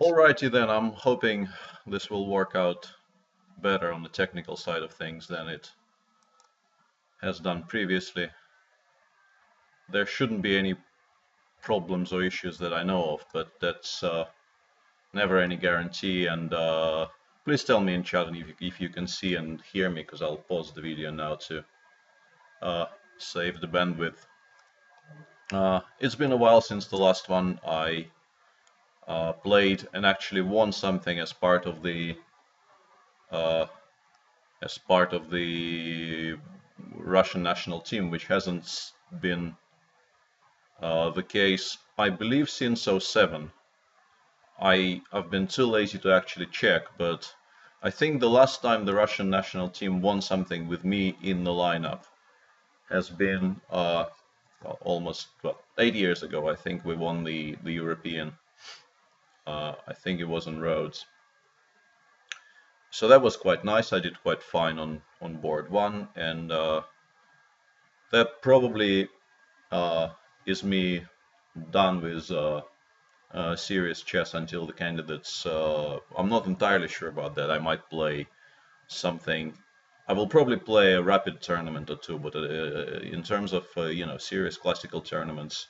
Alrighty then, I'm hoping this will work out better on the technical side of things than it has done previously. There shouldn't be any problems or issues that I know of, but that's never any guarantee. And please tell me in chat if you can see and hear me, because I'll pause the video now to save the bandwidth. It's been a while since the last one I played and actually won something as part of the uh, Russian national team, which hasn't been the case, I believe, since '07. I've been too lazy to actually check, but I think the last time the Russian national team won something with me in the lineup has been almost 8 years ago. I think we won the European. I think it was on Rhodes. So that was quite nice. I did quite fine on board one, and that probably is me done with serious chess until the candidates. I'm not entirely sure about that. I might play something. I will probably play a rapid tournament or two, but in terms of serious classical tournaments,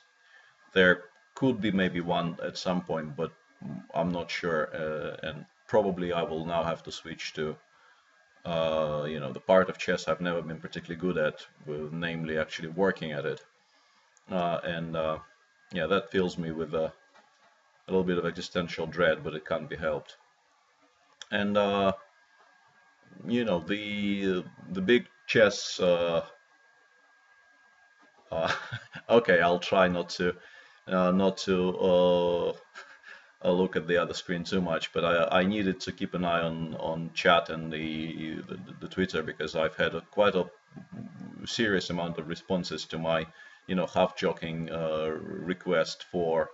there could be maybe one at some point, but I'm not sure. And probably I will now have to switch to the part of chess I've never been particularly good at, namely actually working at it. And yeah, that fills me with a little bit of existential dread, but it can't be helped. And the big chess. Okay, I'll try not to look at the other screen too much, but I needed to keep an eye on chat and the Twitter, because I've had quite a serious amount of responses to my half joking request for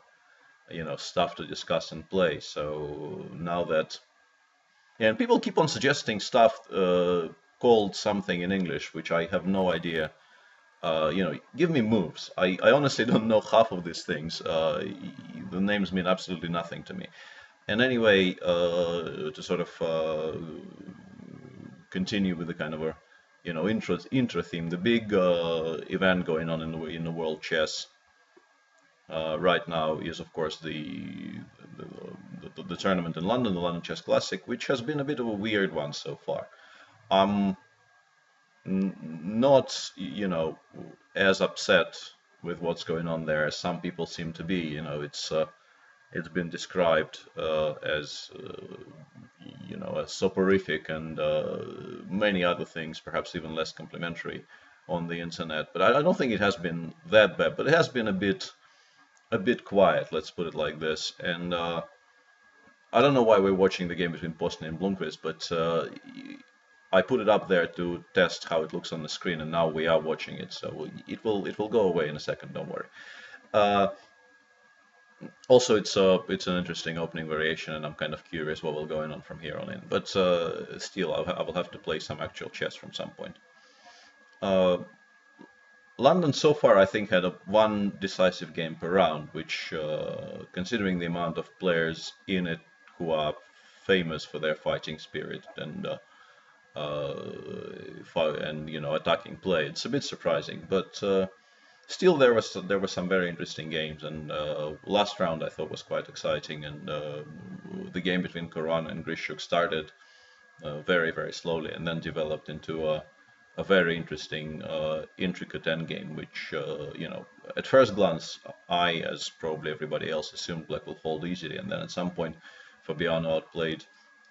stuff to discuss and play. So now that and people keep on suggesting stuff called something in English, which I have no idea. Give me moves. I honestly don't know half of these things. The names mean absolutely nothing to me. And anyway, to sort of continue with the kind of a intro theme, the big event going on in the world chess right now is, of course, the tournament in London, the London Chess Classic, which has been a bit of a weird one so far. I'm not, as upset with what's going on there as some people seem to be. It's been described as as soporific and many other things, perhaps even less complimentary on the internet. But I don't think it has been that bad. But it has been a bit quiet, let's put it like this. And I don't know why we're watching the game between Boston and Blomqvist, but I put it up there to test how it looks on the screen, and now we are watching it. So it will go away in a second. Don't worry. Also, it's an interesting opening variation, and I'm kind of curious what will go on from here on in. But still, I will have to play some actual chess from some point. London so far, I think, had one decisive game per round, which, considering the amount of players in it who are famous for their fighting spirit and attacking play, it's a bit surprising. But still, there were some very interesting games, and last round I thought was quite exciting. And the game between Koran and Grishuk started very, very slowly, and then developed into a very interesting, intricate endgame, which, at first glance, I, as probably everybody else, assumed Black will fold easily, and then at some point, Fabiano outplayed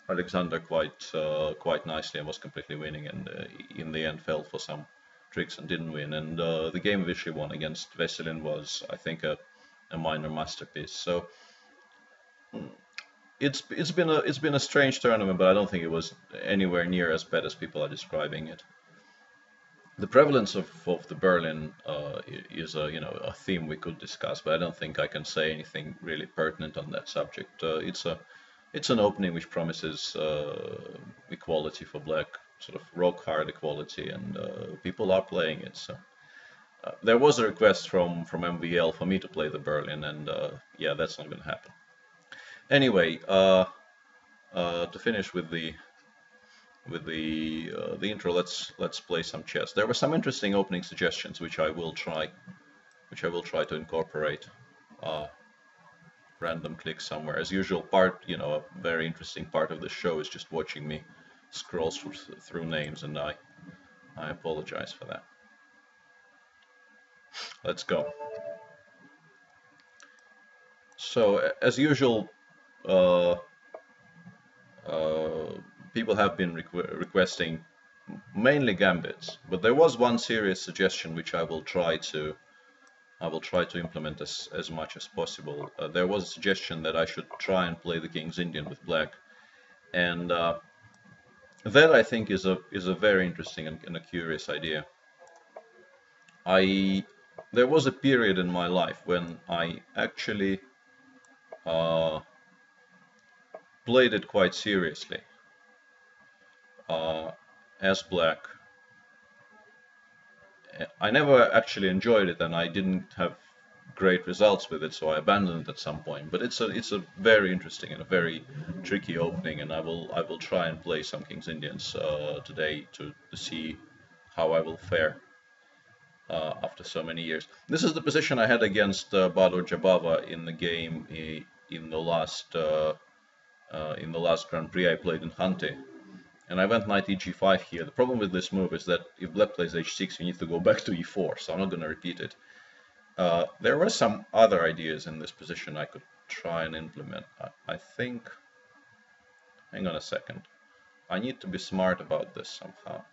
Alexander quite nicely and was completely winning, and in the end fell for some tricks and didn't win. And the game Vishy won against Veselin was, I think, a minor masterpiece. So it's been a strange tournament, but I don't think it was anywhere near as bad as people are describing it. The prevalence of the Berlin is a theme we could discuss, but I don't think I can say anything really pertinent on that subject. It's an opening which promises equality for Black, sort of rock hard equality, and people are playing it. So there was a request from MVL for me to play the Berlin, and yeah, that's not going to happen. Anyway, to finish with the intro, let's play some chess. There were some interesting opening suggestions which I will try to incorporate. Uh, Random click somewhere. As usual, a very interesting part of the show is just watching me scroll through names, and I apologize for that. Let's go. So, as usual, uh, uh, people have been requesting mainly gambits, but there was one serious suggestion which I will try to implement as much as possible. There was a suggestion that I should try and play the King's Indian with black, and that I think is a very interesting and a curious idea. I There was a period in my life when I actually uh, played it quite seriously uh, as black. I never actually enjoyed it, and I didn't have great results with it, so I abandoned it at some point. But it's a very interesting and a very tricky opening, and I will try and play some King's Indians today to see how I will fare after so many years. This is the position I had against Badur Jabava in the game in the last Grand Prix I played in Hante. And I went knight eg5 here. The problem with this move is that if black plays h6, you need to go back to e4, so I'm not going to repeat it. There were some other ideas in this position I could try and implement. I think... Hang on a second. I need to be smart about this somehow.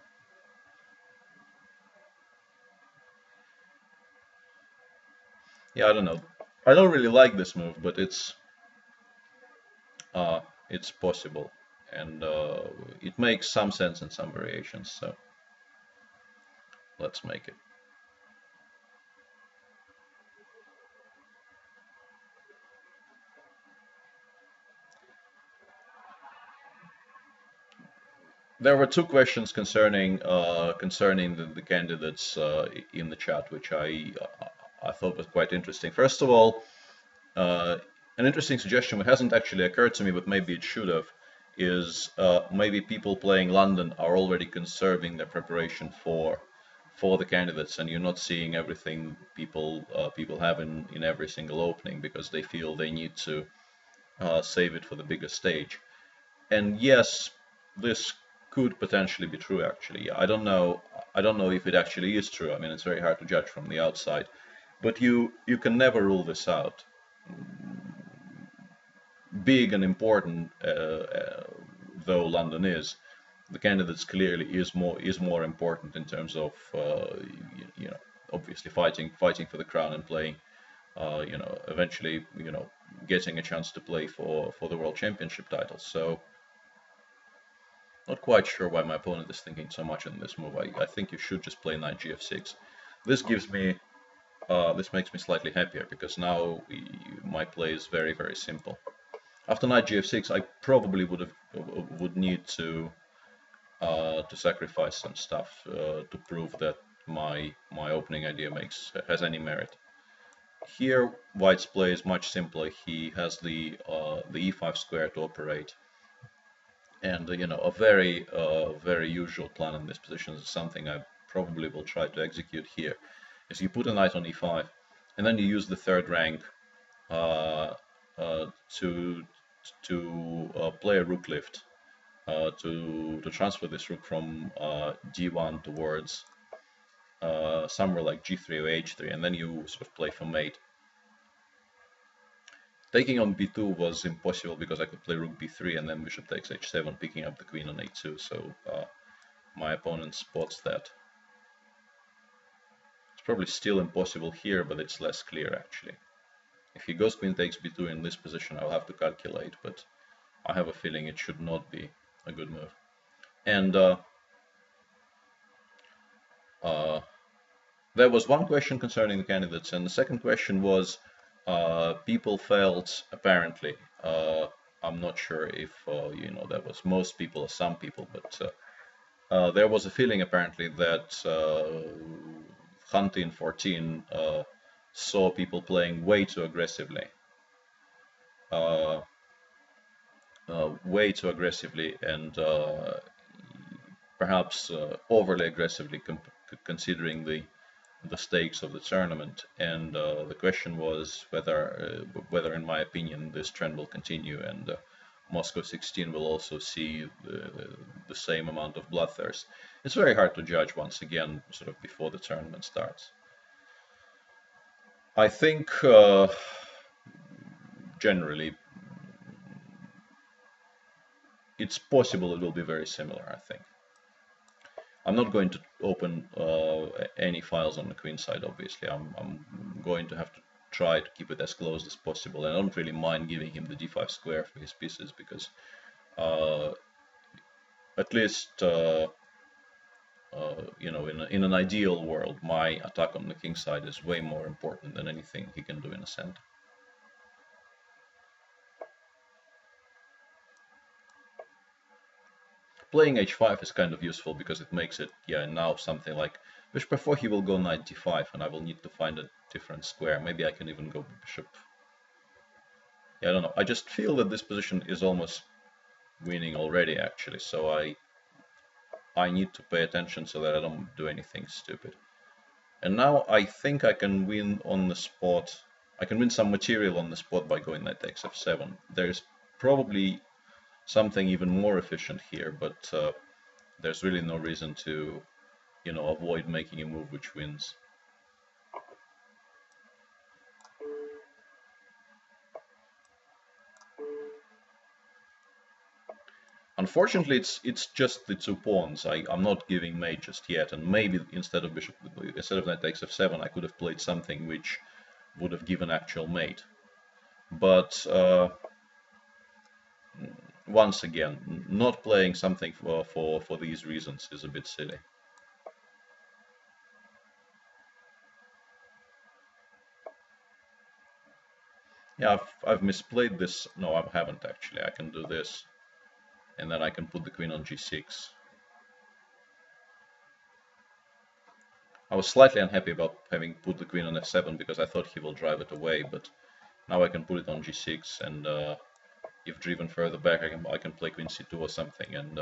Yeah, I don't know. I don't really like this move, but it's possible, and it makes some sense in some variations. So let's make it. There were two questions concerning the candidates in the chat, which I thought was quite interesting. First of all, an interesting suggestion which hasn't actually occurred to me, but maybe it should have, is maybe people playing London are already conserving their preparation for the candidates, and you're not seeing everything people have in every single opening because they feel they need to save it for the bigger stage. And yes, this could potentially be true. Actually, I don't know. I don't know if it actually is true. I mean, it's very hard to judge from the outside, but you can never rule this out. Big and important though London is, the candidates clearly is more important in terms of you know, obviously fighting for the crown and playing you know, eventually, you know, getting a chance to play for the world championship title. So not quite sure why my opponent is thinking so much in this move. I think you should just play knight gf6. This gives me this makes me slightly happier because now my play is very simple. After knight gf6, I probably would need to sacrifice some stuff to prove that my opening idea has any merit. Here, White's play is much simpler. He has the e5 square to operate, and you know, a very usual plan in this position is something I probably will try to execute here. Is you put a knight on e5, and then you use the third rank uh, to play a rook lift to transfer this rook from d1 towards somewhere like g3 or h3, and then you sort of play for mate. Taking on b2 was impossible because I could play rook b3 and then bishop takes h7, picking up the queen on a2, so my opponent spots that. It's probably still impossible here, but it's less clear actually. If he goes queen takes b2 in this position, I'll have to calculate, but I have a feeling it should not be a good move. And there was one question concerning the candidates, and the second question was people felt apparently, I'm not sure if you know, that was most people or some people, but there was a feeling apparently that Hunty in 14 saw people playing way too aggressively. way too aggressively and perhaps overly aggressively considering the stakes of the tournament. And the question was whether, in my opinion, this trend will continue and Moscow 16 will also see the same amount of bloodthirst. It's very hard to judge once again, sort of before the tournament starts. I think generally it's possible it will be very similar, I think. I'm not going to open any files on the queen side, obviously. I'm going to have to try to keep it as close as possible. And I don't really mind giving him the d5 square for his pieces because at least, you know, in an ideal world, my attack on the king side is way more important than anything he can do in a center. Playing h5 is kind of useful because it makes it, yeah, now something like bishop f4, he will go knight d5 and I will need to find a different square. Maybe I can even go bishop. Yeah, I don't know. I just feel that this position is almost winning already, actually, so I need to pay attention so that I don't do anything stupid. And now I think I can win on the spot. I can win some material on the spot by going knight takes f7. There's probably something even more efficient here, but there's really no reason to, you know, avoid making a move which wins. Unfortunately, it's just the 2 pawns. I'm not giving mate just yet, and maybe instead of knight takes f7, I could have played something which would have given actual mate. But once again, not playing something for these reasons is a bit silly. Yeah, I've misplayed this. No, I haven't actually. I can do this, and then I can put the queen on g6. I was slightly unhappy about having put the queen on f7 because I thought he will drive it away, but now I can put it on g6, and if driven further back, I can play queen c2 or something, and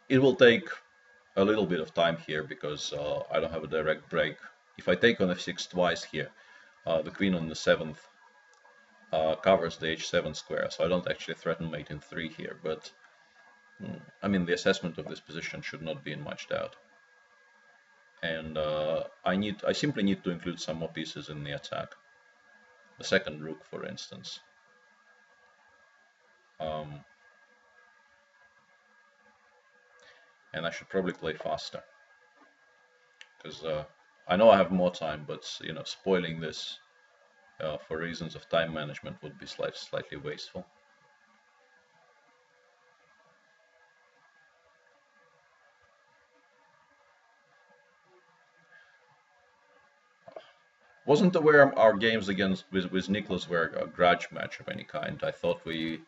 it will take a little bit of time here because I don't have a direct break. If I take on f6 twice here, the queen on the 7th covers the h7 square, so I don't actually threaten mate in 3 here, but I mean, the assessment of this position should not be in much doubt. And I simply need to include some more pieces in the attack. The second rook, for instance. And I should probably play faster, because I know I have more time, but you know, spoiling this for reasons of time management would be slightly wasteful. Wasn't aware our games against with Nicholas were a grudge match of any kind. I thought we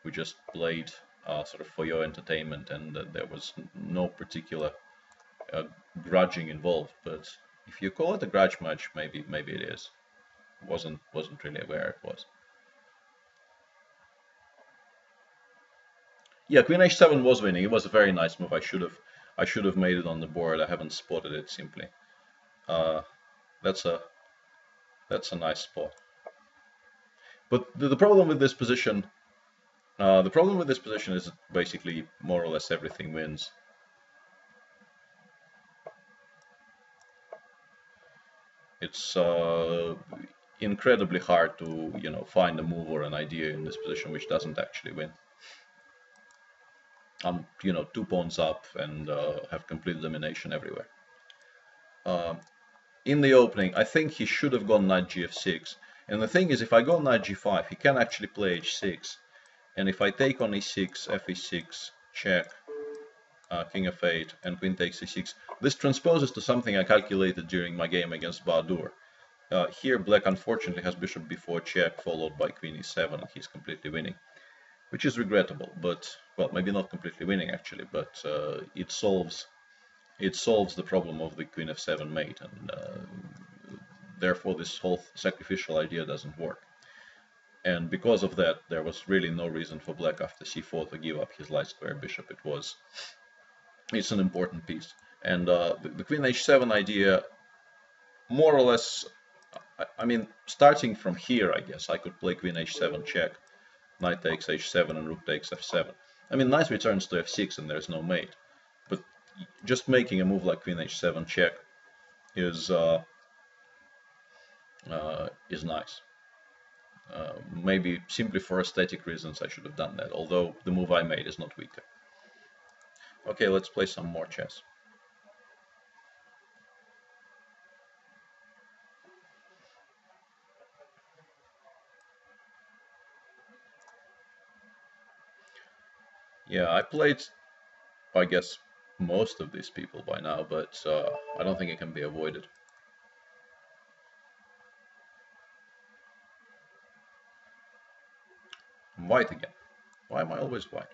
just played sort of for your entertainment, and there was no particular grudging involved. But if you call it a grudge match, maybe it is. Wasn't really aware it was. Yeah, Queen h7 was winning. It was a very nice move. I should have made it on the board. I haven't spotted it simply. That's a nice spot. But the problem with this position, is basically more or less everything wins. It's incredibly hard to, you know, find a move or an idea in this position which doesn't actually win. I'm, you know, 2 pawns up and have complete domination everywhere. In the opening, I think he should have gone knight gf6. And the thing is, if I go knight g5, he can actually play h6. And if I take on e6, fe6, check, king f8, and queen takes e6, this transposes to something I calculated during my game against Bahadur. Here, black unfortunately has bishop b4 check, followed by queen e7, and he's completely winning. Which is regrettable, but, well, maybe not completely winning actually, but it solves the problem of the queen f7 mate, and therefore this whole sacrificial idea doesn't work. And because of that, there was really no reason for black after c4 to give up his light square bishop. It's an important piece. And the queen h7 idea, more or less, I mean, starting from here, I guess I could play queen h7 check, knight takes h7, and rook takes f7. I mean, knight returns to f6 and there's no mate. But just making a move like queen h7 check is nice. Maybe simply for aesthetic reasons I should have done that, although the move I made is not weaker. Okay, let's play some more chess. Yeah, I played, I guess, most of these people by now, but I don't think it can be avoided. I'm white again. Why am I always white?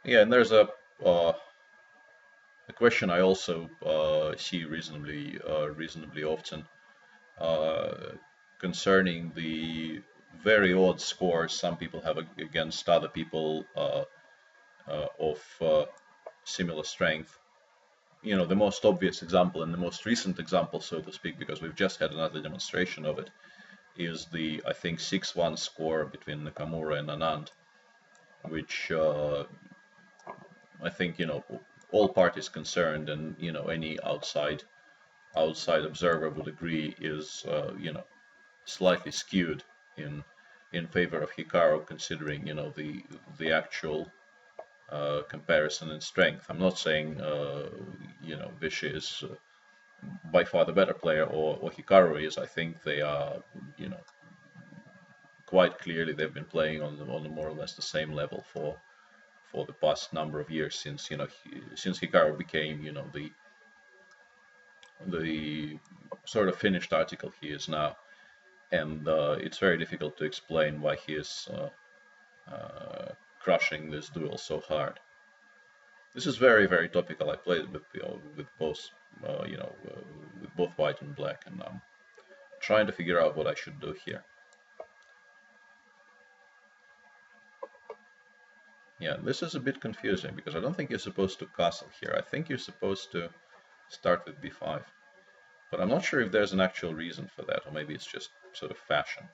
Yeah, and there's a question I also see reasonably often concerning the very odd scores some people have against other people of similar strength. You know, the most obvious example and the most recent example, so to speak, because we've just had another demonstration of it, is the, I think, 6-1 score between Nakamura and Anand, which I think, you know, all parties concerned and, you know, any outside observer would agree is, you know, slightly skewed in favor of Hikaru, considering, you know, the actual comparison in strength. I'm not saying, you know, Vishy is by far the better player, or Hikaru is. I think they are, you know, quite clearly they've been playing on more or less the same level for the past number of years, since, you know, since Hikaru became, you know, the sort of finished article he is now. And it's very difficult to explain why he is crushing this duel so hard. This is very, very topical. I played with, you know, with both, you know, with both white and black, and I'm trying to figure out what I should do here. Yeah, this is a bit confusing because I don't think you're supposed to castle here. I think you're supposed to start with b5, but I'm not sure if there's an actual reason for that, or maybe it's just sort of fashion.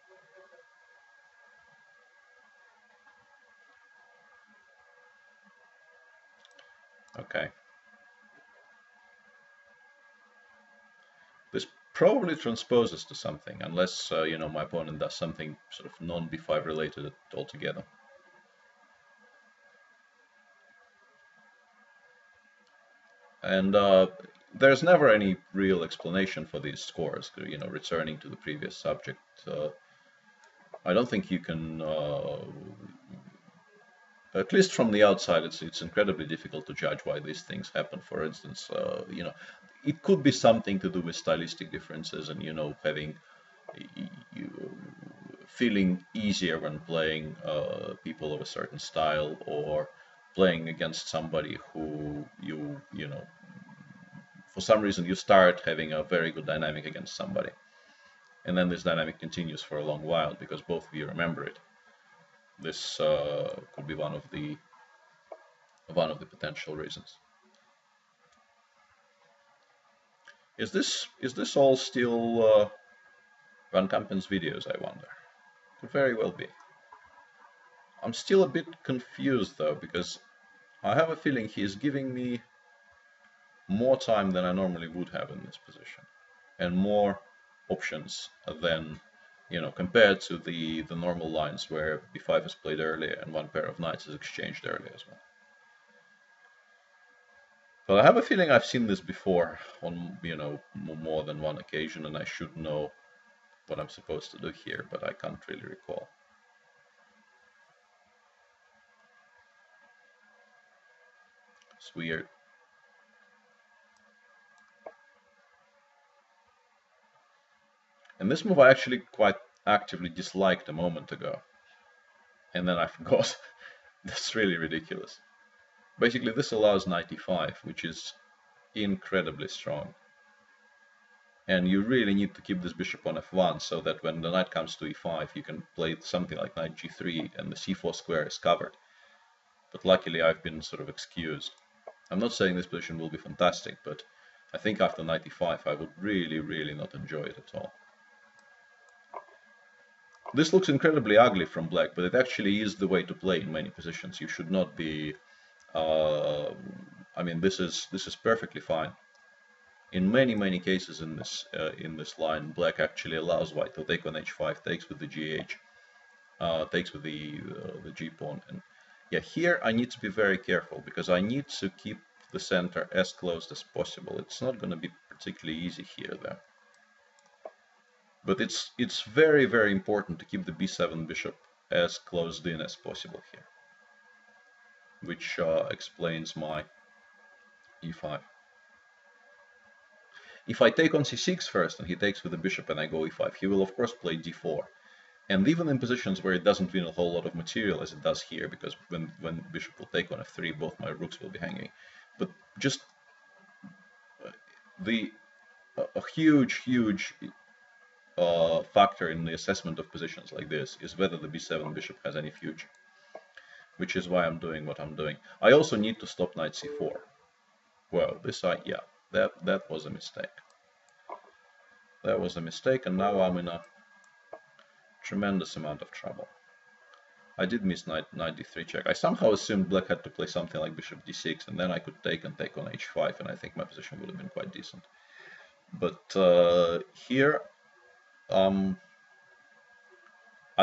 Okay. This probably transposes to something, unless, you know, my opponent does something sort of non-b5 related altogether. And there's never any real explanation for these scores, you know, returning to the previous subject. I don't think you can, at least from the outside, it's incredibly difficult to judge why these things happen. For instance, you know, it could be something to do with stylistic differences and, you know, having feeling easier when playing people of a certain style, or playing against somebody who you know, for some reason you start having a very good dynamic against somebody, and then this dynamic continues for a long while because both of you remember it. This could be one of the potential reasons. Is this all still Van Kampen's videos, I wonder? Could very well be. I'm still a bit confused though, because I have a feeling he's giving me more time than I normally would have in this position, and more options than, you know, compared to the normal lines where b5 is played earlier and one pair of knights is exchanged earlier as well. But I have a feeling I've seen this before on, you know, more than one occasion, and I should know what I'm supposed to do here, but I can't really recall. It's weird. And this move I actually quite actively disliked a moment ago, and then I forgot. That's really ridiculous. Basically, this allows knight e5, which is incredibly strong. And you really need to keep this bishop on f1 so that when the knight comes to e5, you can play something like knight g3 and the c4 square is covered. But luckily I've been sort of excused. I'm not saying this position will be fantastic, but I think after knight e5 I would really not enjoy it at all. This looks incredibly ugly from black, but it actually is the way to play in many positions. You should not be... I mean, this is perfectly fine. In many cases in this line, black actually allows white to take on h5, takes with the gh, takes with the g pawn, and yeah, here I need to be very careful because I need to keep the center as closed as possible. It's not going to be particularly easy here, though. But it's very important to keep the b7 bishop as closed in as possible here, which explains my e5. If I take on c6 first and he takes with the bishop and I go e5, he will of course play d4. And even in positions where it doesn't win a whole lot of material as it does here, because when bishop will take on f3, both my rooks will be hanging. But just a huge factor in the assessment of positions like this is whether the b7 bishop has any future, which is why I'm doing what I'm doing. I also need to stop knight c4. Well, yeah, that was a mistake. That was a mistake, and now I'm in a tremendous amount of trouble. I did miss knight d3 check. I somehow assumed black had to play something like bishop d6, and then I could take on h5, and I think my position would have been quite decent. But here, I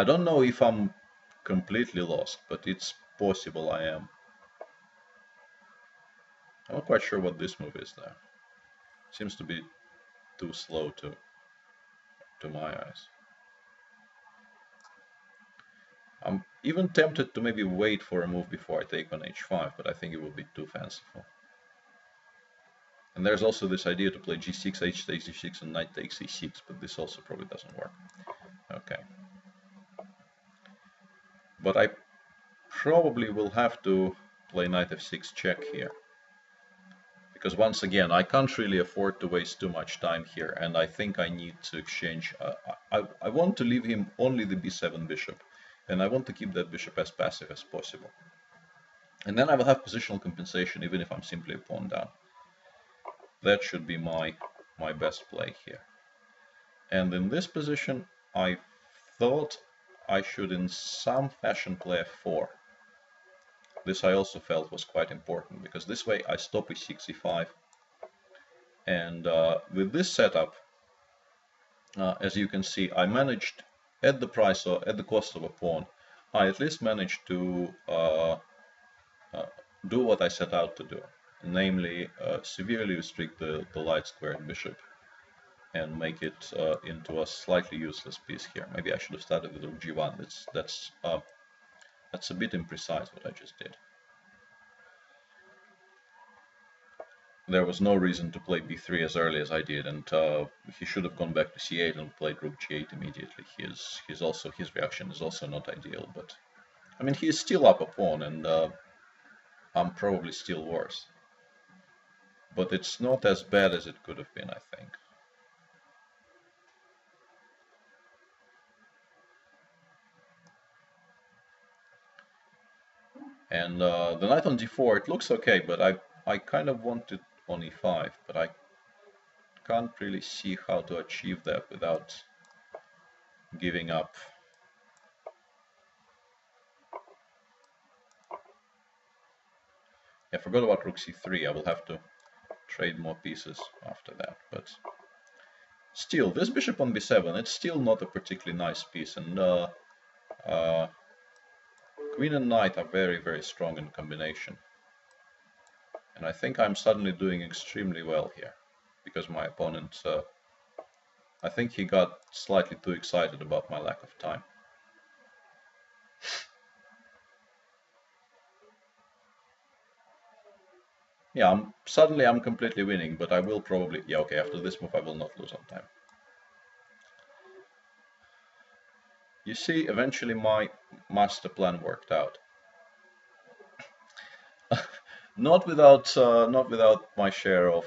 don't know if I'm completely lost, but it's possible I am. I'm not quite sure what this move is there. Seems to be too slow to my eyes. I'm even tempted to maybe wait for a move before I take on h5, but I think it would be too fanciful. And there's also this idea to play g6, h takes g6, and knight takes e6, but this also probably doesn't work. Okay. But I probably will have to play knight f6 check here. Because once again, I can't really afford to waste too much time here, and I think I need to exchange... I want to leave him only the b7 bishop, and I want to keep that bishop as passive as possible. And then I will have positional compensation even if I'm simply a pawn down. That should be my best play here. And in this position, I thought I should in some fashion play f4. This I also felt was quite important, because this way I stop e6, e5. And with this setup, as you can see, I managed, at the price or at the cost of a pawn, I at least managed to do what I set out to do. Namely, severely restrict the light squared bishop and make it into a slightly useless piece here. Maybe I should have started with rook g1. That's a bit imprecise what I just did. There was no reason to play b3 as early as I did, and he should have gone back to c8 and played rook g8 immediately. His reaction is also not ideal, but I mean, he is still up a pawn, and I'm probably still worse. But it's not as bad as it could have been, I think. And the knight on d4, it looks okay, but I kind of want it on e5, but I can't really see how to achieve that without giving up. I forgot about rook c3. I will have to trade more pieces after that, but still, this bishop on b7, it's still not a particularly nice piece, and queen and knight are very strong in combination. And I think I'm suddenly doing extremely well here, because my opponent, I think he got slightly too excited about my lack of time. Yeah, suddenly I'm completely winning, but I will probably... Yeah, okay, after this move I will not lose on time. You see, eventually my master plan worked out. Not without my share of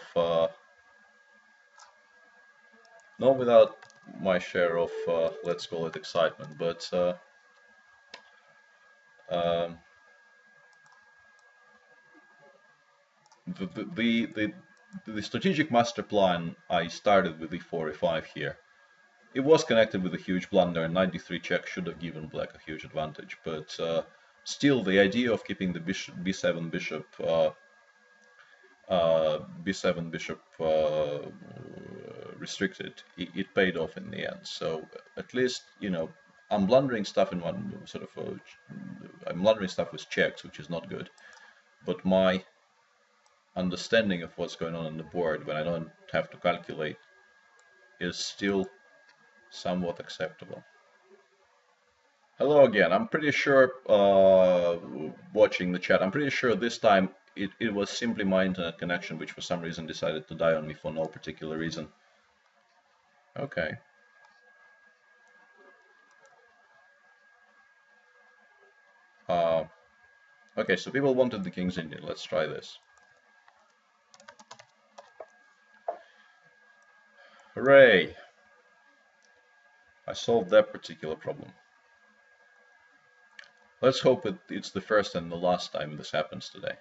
Not without my share of, let's call it excitement, but um, the strategic master plan I started with e4, e5 here. It was connected with a huge blunder, and 93 check should have given black a huge advantage, but still the idea of keeping the bishop, b7 bishop b7 bishop restricted, it paid off in the end. So at least, you know, I'm blundering stuff in one sort of I'm blundering stuff with checks, which is not good, but my understanding of what's going on the board when I don't have to calculate is still somewhat acceptable. Hello again. I'm pretty sure, watching the chat, I'm pretty sure this time it was simply my internet connection, which for some reason decided to die on me for no particular reason. Okay. Uh, okay, so people wanted the King's Indian. Let's try this. Hooray! I solved that particular problem. Let's hope it's the first and the last time this happens today.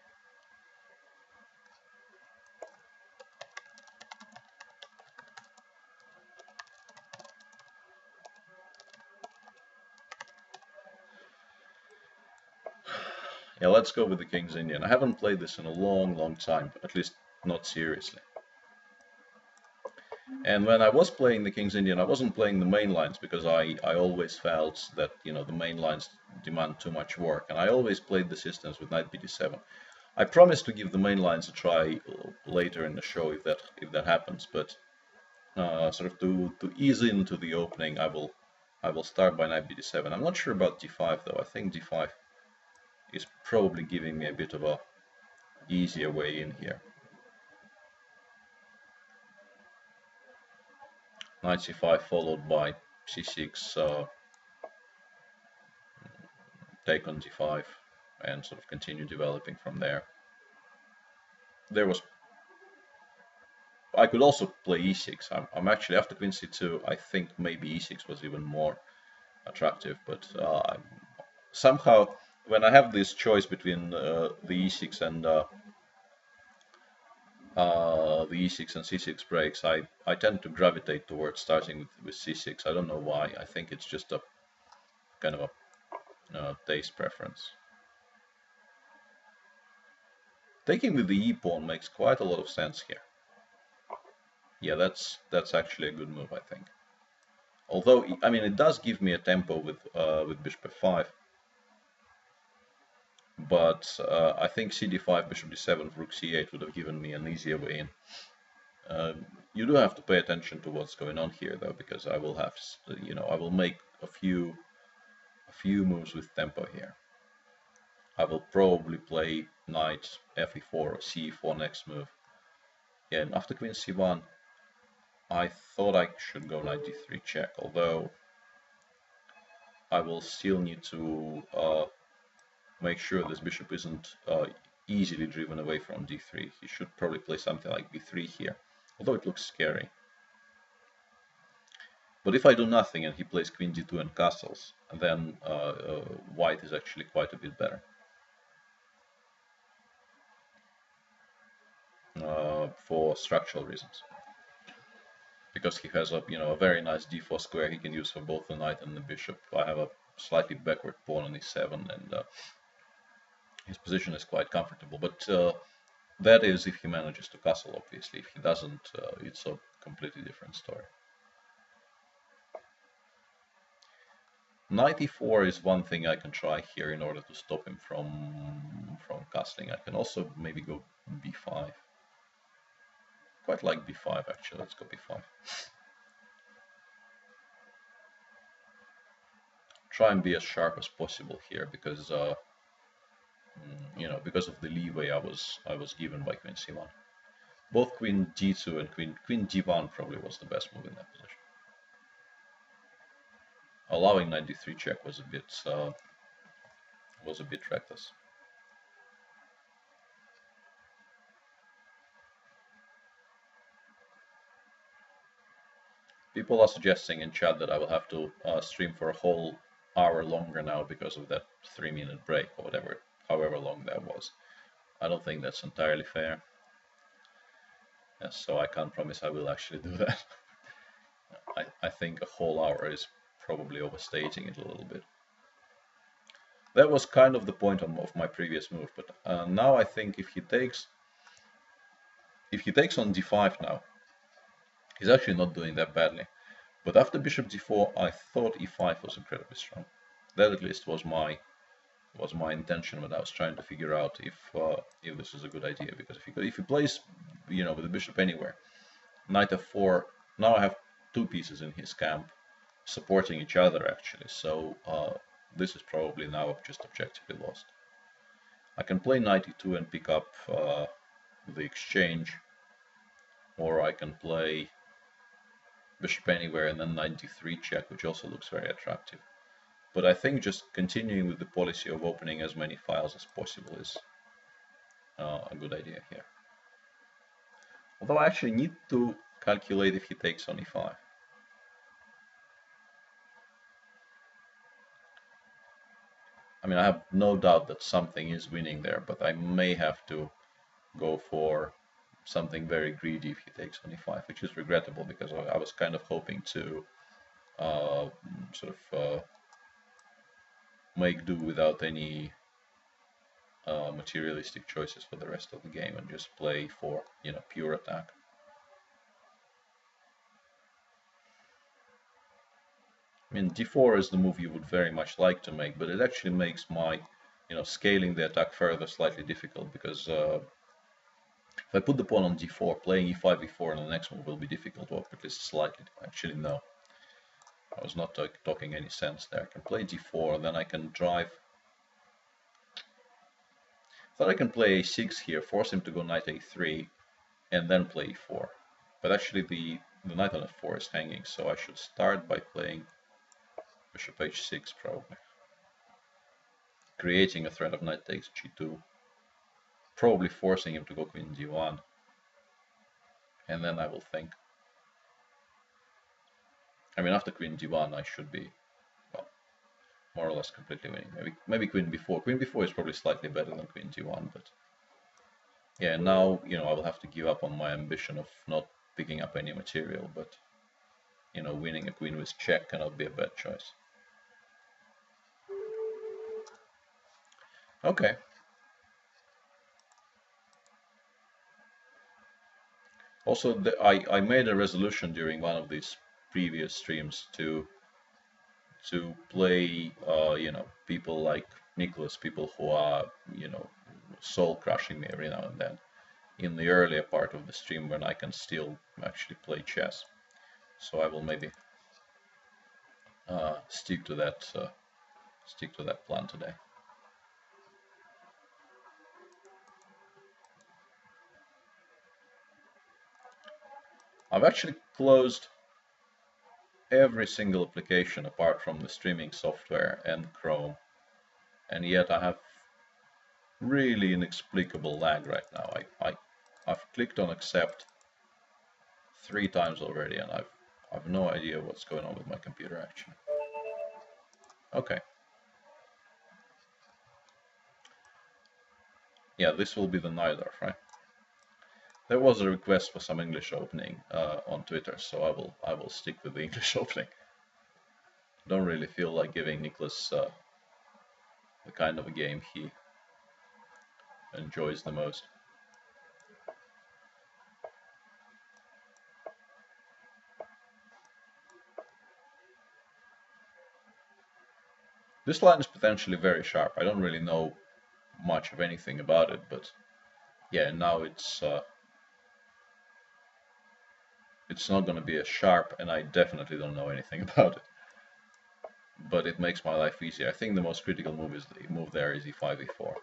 Yeah, let's go with the King's Indian. I haven't played this in a long time, at least not seriously. And when I was playing the King's Indian, I wasn't playing the main lines because I always felt that, you know, the main lines demand too much work. And I always played the systems with knight bd7. I promise to give the main lines a try later in the show if that happens. But sort of to ease into the opening, I will start by knight bd7. I'm not sure about d5 though. I think d5 is probably giving me a bit of a easier way in here. Knight c5 followed by c6, take on d5, and sort of continue developing from there. I could also play e6. I'm actually, after queen c2, I think maybe e6 was even more attractive, but somehow when I have this choice between the e6 and c6 breaks, I tend to gravitate towards starting with c6. I don't know why. I think it's just a kind of a taste preference. Taking with the e-pawn makes quite a lot of sense here. Yeah, that's actually a good move, I think. Although, I mean, it does give me a tempo with bishop f5, but I think cd5, bishop d7, rook c8 would have given me an easier way in. You do have to pay attention to what's going on here, though, because I will have, you know, I will make a few moves with tempo here. I will probably play knight fe4 or ce4 next move. Yeah, and after queen c1, I thought I should go knight d3 check, although I will still need to make sure this bishop isn't easily driven away from d3. He should probably play something like b3 here, although it looks scary. But if I do nothing and he plays queen d2 and castles, then white is actually quite a bit better. For structural reasons. Because he has a very nice d4 square he can use for both the knight and the bishop. I have a slightly backward pawn on e7, and his position is quite comfortable. But that is if he manages to castle, obviously. If he doesn't, it's a completely different story. Knight e4 is one thing I can try here in order to stop him from castling. I can also maybe go b5. Quite like b5 actually. Let's go b5. Try and be as sharp as possible here because because of the leeway I was given by queen c1. Both queen d2 and queen d1 probably was the best move in that position. Allowing knight d3 check was a bit reckless. People are suggesting in chat that I will have to stream for a whole hour longer now because of that 3-minute break or whatever, however long that was. I don't think that's entirely fair. So I can't promise I will actually do that. I think a whole hour is probably overstating it a little bit. That was kind of the point of my previous move, but now I think if he takes on d5 now, he's actually not doing that badly. But after bishop d4, I thought e5 was incredibly strong. That at least was my intention when I was trying to figure out if this is a good idea. Because if he plays, with the bishop anywhere, knight f4. Now I have two pieces in his camp supporting each other actually. So this is probably now just objectively lost. I can play knight e2 and pick up the exchange, or I can play bishop anywhere and then knight d3 check, which also looks very attractive. But I think just continuing with the policy of opening as many files as possible is a good idea here. Although I actually need to calculate if he takes on e5. I mean, I have no doubt that something is winning there, but I may have to go for something very greedy if he takes on e5, which is regrettable because I was kind of hoping to make do without any materialistic choices for the rest of the game and just play for pure attack. I mean, d4 is the move you would very much like to make, but it actually makes my scaling the attack further slightly difficult, because if I put the pawn on d4, playing e5, e4, and the next move will be difficult, or at least slightly. Actually, no. I was not talking any sense there. I can play d4, then I can drive. I thought I can play a6 here, force him to go knight a3, and then play e4. But actually the knight on f4 is hanging, so I should start by playing bishop h6 probably. Creating a threat of knight takes g2. Probably forcing him to go queen d1. And then I will think. I mean, after queen d1 I should be, well, more or less completely winning. Maybe queen b4. Queen b4 is probably slightly better than queen d1, but yeah, now I will have to give up on my ambition of not picking up any material, but winning a queen with check cannot be a bad choice. Okay. Also, I made a resolution during one of these previous streams to play, people like Nicholas, people who are, soul crushing me every now and then, in the earlier part of the stream when I can still actually play chess. So I will maybe stick to that plan today. I've actually closed every single application apart from the streaming software and Chrome, and yet I have really inexplicable lag right now. I've clicked on accept 3 times already, and I've no idea what's going on with my computer actually. Okay. Yeah, this will be the Najdorf, right? There was a request for some English opening on Twitter, so I will stick with the English opening. Don't really feel like giving Nicholas the kind of a game he enjoys the most. This line is potentially very sharp. I don't really know much of anything about it, but yeah, now it's not going to be as sharp, and I definitely don't know anything about it. But it makes my life easier. I think the most critical move there is e5, e4.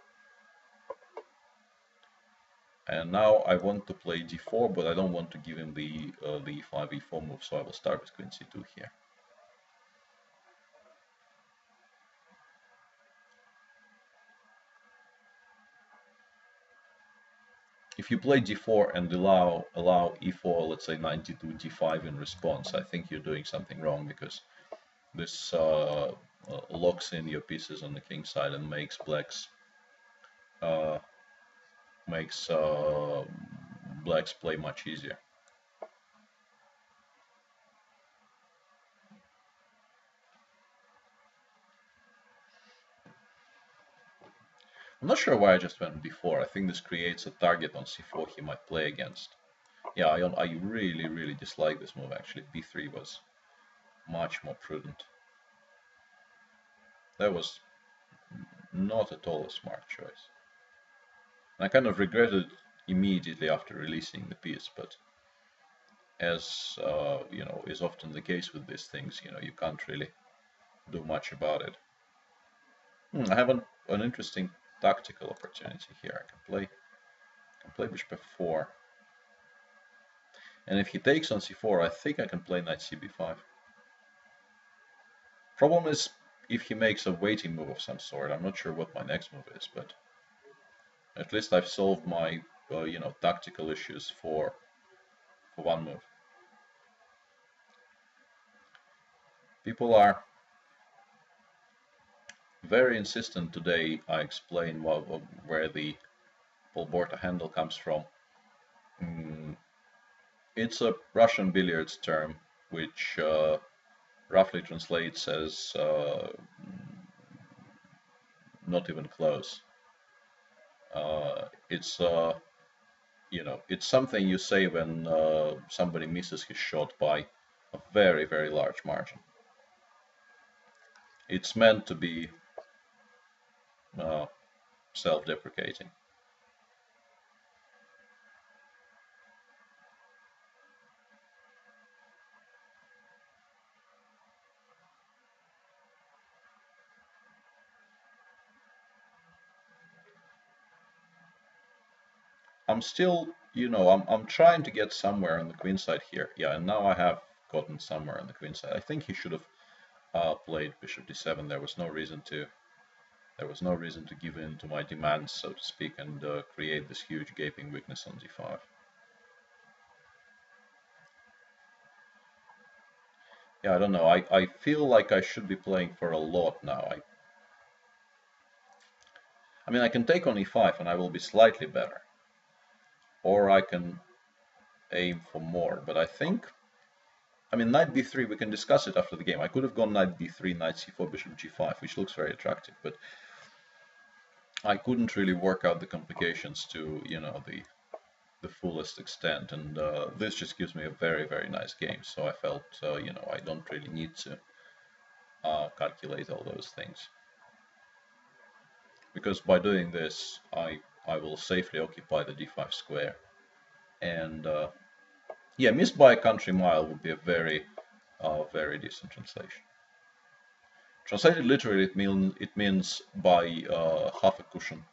And now I want to play d4, but I don't want to give him the e5, e4 move, so I will start with queen c2 here. if you play d4 and allow e4, let's say knight d2, d5 in response, I think you're doing something wrong, because this locks in your pieces on the king side and makes uh, blacks play much easier. I'm not sure why I just went b4. I think this creates a target on c4 he might play against. Yeah, I really, really dislike this move, actually. b3 was much more prudent. That was not at all a smart choice. And I kind of regretted immediately after releasing the piece, but as is often the case with these things, you can't really do much about it. I have an interesting tactical opportunity here. I can play bishop f4, and if he takes on c4, I think I can play knight cb5. Problem is, if he makes a waiting move of some sort, I'm not sure what my next move is, but at least I've solved my tactical issues for one move. People are very insistent today. I explain where the Polborta handle comes from. It's a Russian billiards term, which roughly translates as not even close. It's it's something you say when somebody misses his shot by a very, very large margin. It's meant to be self-deprecating. I'm still, I'm trying to get somewhere on the queen side here. Yeah, and now I have gotten somewhere on the queen side. I think he should have played bishop d7. There was no reason to give in to my demands, so to speak, and create this huge gaping weakness on d5. Yeah, I don't know. I feel like I should be playing for a lot now. I mean, I can take on e5 and I will be slightly better. Or I can aim for more, but I think, I mean, knight b3, we can discuss it after the game. I could have gone knight b3, knight c4, bishop g5, which looks very attractive, but I couldn't really work out the complications to, the fullest extent, and this just gives me a very, very nice game. So I felt, I don't really need to calculate all those things, because by doing this, I will safely occupy the d5 square, and yeah, missed by a country mile would be a very, very decent translation. Translated literally, it means by half a cushion.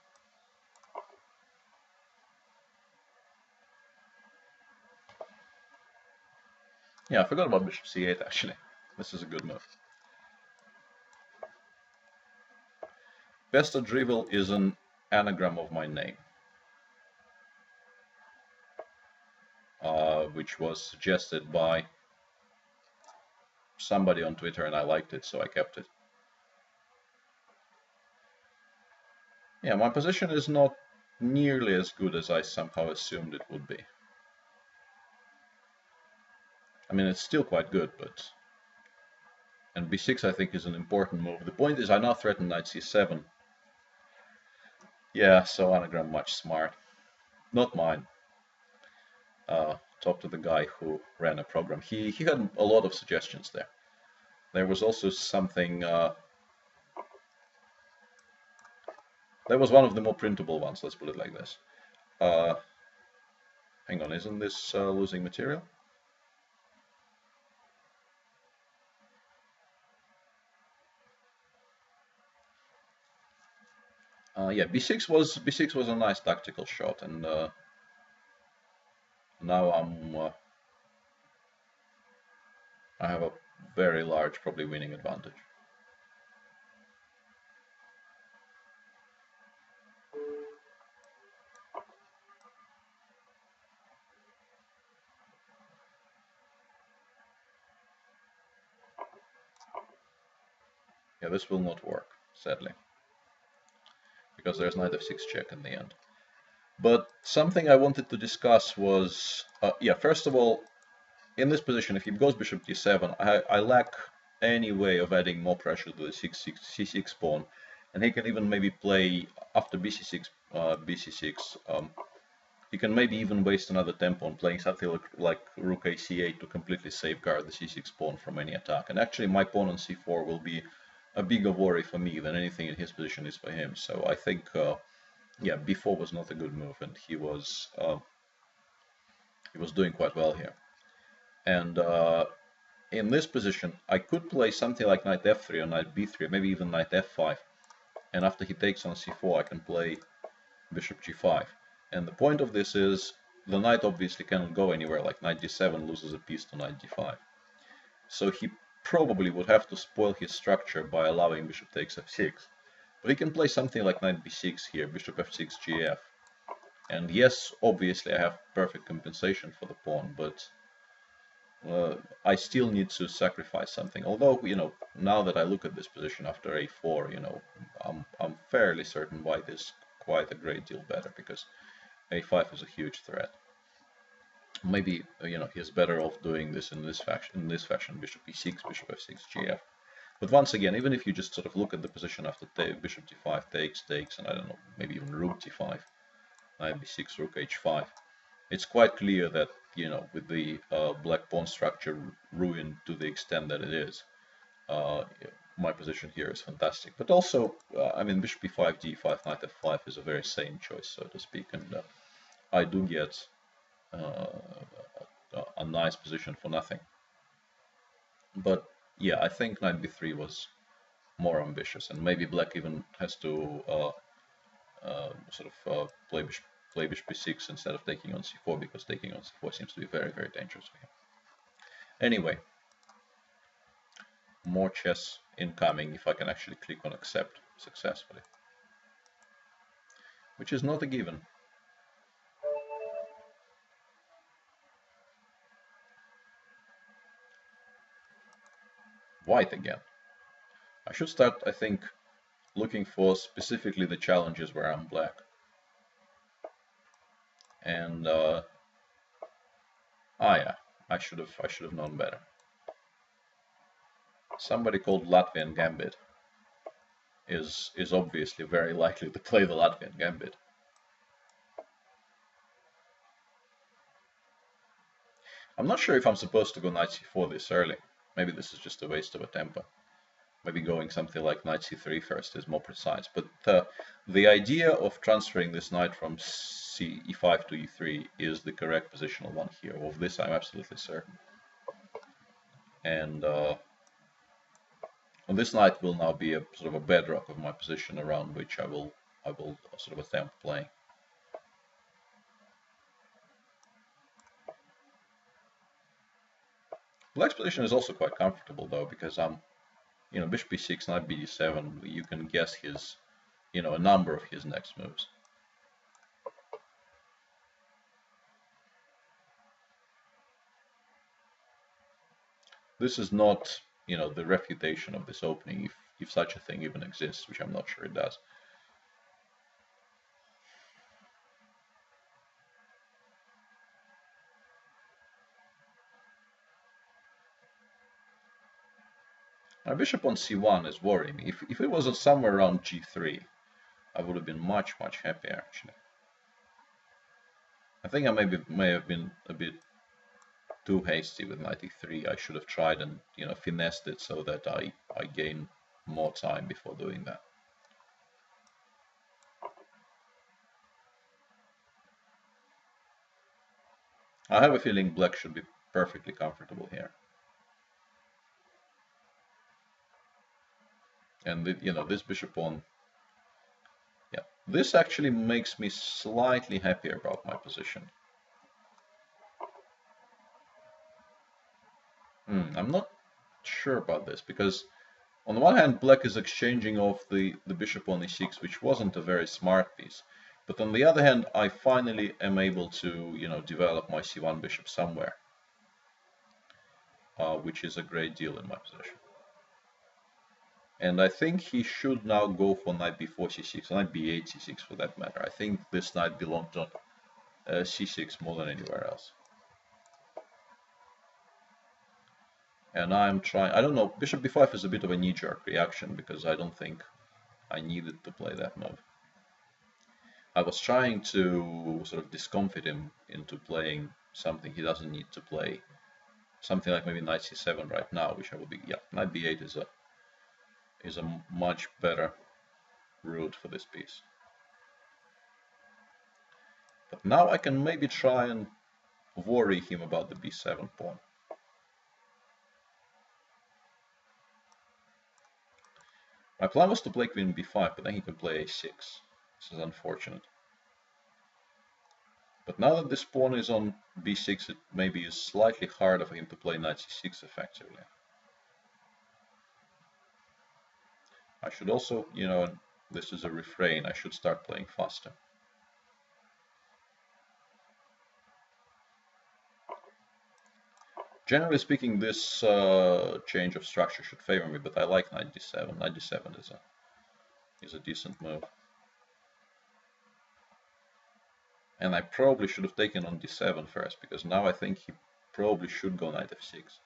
Yeah, I forgot about bishop c8 actually. This is a good move. Besta Drivel is an anagram of my name, which was suggested by somebody on Twitter, and I liked it, so I kept it. Yeah, my position is not nearly as good as I somehow assumed it would be. I mean, it's still quite good, but... And b6, I think, is an important move. The point is, I now threaten knight c7. Yeah, so anagram much smart. Not mine. Talk to the guy who ran a program. He had a lot of suggestions there. There was also something... that was one of the more printable ones, let's put it like this. Hang on, isn't this losing material? Yeah, b6 was a nice tactical shot, and now I have a very large, probably winning advantage. Yeah, this will not work, sadly, because there's knight f6 check in the end. But something I wanted to discuss was, yeah, first of all, in this position, if he goes bishop d7, I lack any way of adding more pressure to the c6 pawn, and he can even maybe play after bc6, he can maybe even waste another tempo on playing something like rook a c8 to completely safeguard the c6 pawn from any attack. And actually, my pawn on c4 will be a bigger worry for me than anything in his position is for him. So I think, yeah, b4 was not a good move, and he was doing quite well here. And in this position, I could play something like knight f3 or knight b3, maybe even knight f5. And after he takes on c4, I can play bishop g5. And the point of this is the knight obviously cannot go anywhere, like knight d7 loses a piece to knight d5. So he probably would have to spoil his structure by allowing bishop takes f6. But he can play something like knight b6 here, bishop f6 gf. And yes, obviously I have perfect compensation for the pawn, but I still need to sacrifice something. Although, you know, now that I look at this position after a4, you know, I'm fairly certain white is quite a great deal better, because a5 is a huge threat. Maybe, you know, he's better off doing this in this fashion, bishop e6, bishop f6, gf. But once again, even if you just sort of look at the position after bishop d5 takes, and I don't know, maybe even rook d5, knight b6, rook h5, it's quite clear that, you know, with the black pawn structure ruined to the extent that it is, my position here is fantastic. But also, I mean, bishop b5, d5, knight f5 is a very sane choice, so to speak, and I do get a nice position for nothing. But yeah, I think knight b3 was more ambitious, and maybe black even has to play bishop b6 instead of taking on c4, because taking on c4 seems to be very, very dangerous for him. Anyway, more chess incoming if I can actually click on accept successfully, which is not a given. White again. I should start, I think, looking for specifically the challenges where I'm black. And yeah, I should have known better. Somebody called Latvian Gambit is obviously very likely to play the Latvian Gambit. I'm not sure if I'm supposed to go knight c4 this early. Maybe this is just a waste of a tempo. Maybe going something like knight c3 first is more precise. But the idea of transferring this knight from e5 to e3 is the correct positional one here. Of this I'm absolutely certain. And this knight will now be a sort of a bedrock of my position, around which I will sort of attempt playing. Black's position is also quite comfortable though, because you know, bishop b6, knight b7, you can guess his, you know, a number of his next moves. This is not, you know, the refutation of this opening, if such a thing even exists, which I'm not sure it does. Now, bishop on c1 is worrying me. If it was somewhere around g3, I would have been much, much happier, actually. I think I may have been a bit too hasty with knight e3. I should have tried and, you know, finessed it so that I gain more time before doing that. I have a feeling black should be perfectly comfortable here. And you know, this bishop pawn, yeah, this actually makes me slightly happier about my position. I'm not sure about this, because on the one hand, black is exchanging off the bishop on e6, which wasn't a very smart piece. But on the other hand, I finally am able to, you know, develop my c1 bishop somewhere, which is a great deal in my position. And I think he should now go for knight b4 c6, knight b8 c6 for that matter. I think this knight belongs on c6 more than anywhere else. And I'm trying, I don't know, bishop b5 is a bit of a knee-jerk reaction because I don't think I needed to play that move. I was trying to sort of discomfit him into playing something he doesn't need to play. Something like maybe knight c7 right now, which I would be, yeah, knight b8 is a much better route for this piece. But now I can maybe try and worry him about the b7 pawn. My plan was to play queen b5, but then he can play a6. This is unfortunate. But now that this pawn is on b6, it maybe is slightly harder for him to play knight c6 effectively. I should also, you know, and this is a refrain, I should start playing faster. Generally speaking, this change of structure should favor me, but I like knight d7. Knight d7 is a decent move. And I probably should have taken on d7 first, because now I think he probably should go knight f6.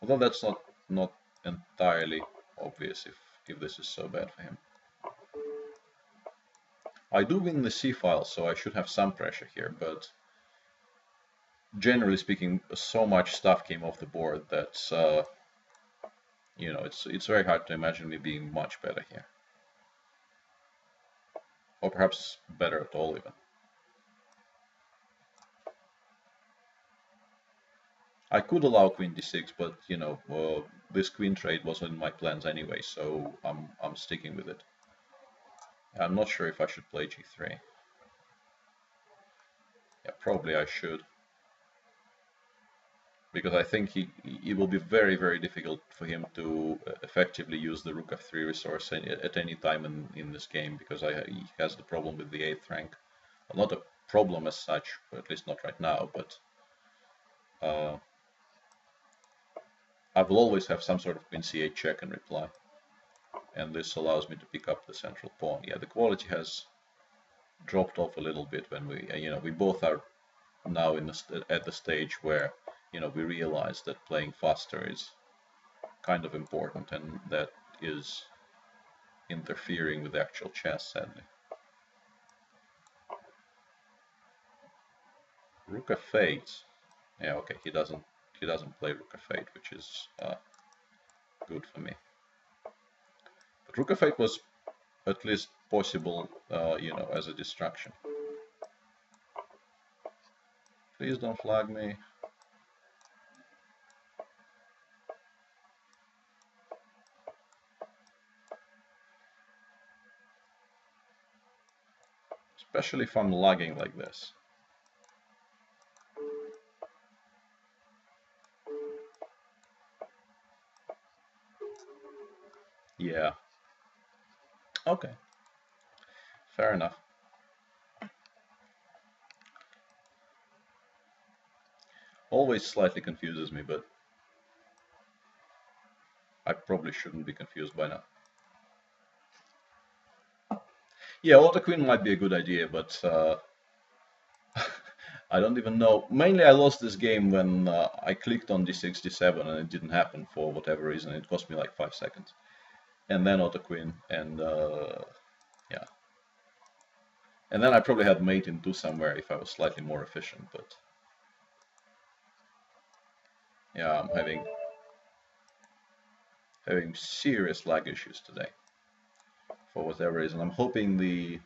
Although that's not entirely obvious if this is so bad for him. I do win the c-file, so I should have some pressure here, but generally speaking, so much stuff came off the board that you know, it's very hard to imagine me being much better here, or perhaps better at all even. I could allow queen d6, but you know, this queen trade wasn't in my plans anyway, so I'm sticking with it. I'm not sure if I should play g3. Yeah, probably I should, because I think it will be very, very difficult for him to effectively use the rook f3 resource at any time in this game, because he has the problem with the 8th rank. Well, not a problem as such, or at least not right now, but I will always have some sort of queen c8 check in reply, and this allows me to pick up the central pawn. Yeah, the quality has dropped off a little bit when we both are now at the stage where we realize that playing faster is kind of important, and that is interfering with actual chess, sadly. Rook f8. Yeah, okay, he doesn't play rook f8, which is good for me. But rook f8 was at least possible, as a distraction. Please don't flag me. Especially if I'm lagging like this. Yeah. Okay. Fair enough. Always slightly confuses me, but I probably shouldn't be confused by now. Yeah, auto queen might be a good idea, but I don't even know. Mainly I lost this game when I clicked on d6, d7 and it didn't happen for whatever reason. It cost me like 5 seconds. And then auto queen, and yeah. And then I probably had mate in 2 somewhere if I was slightly more efficient, but yeah, I'm having serious lag issues today for whatever reason. I'm hoping the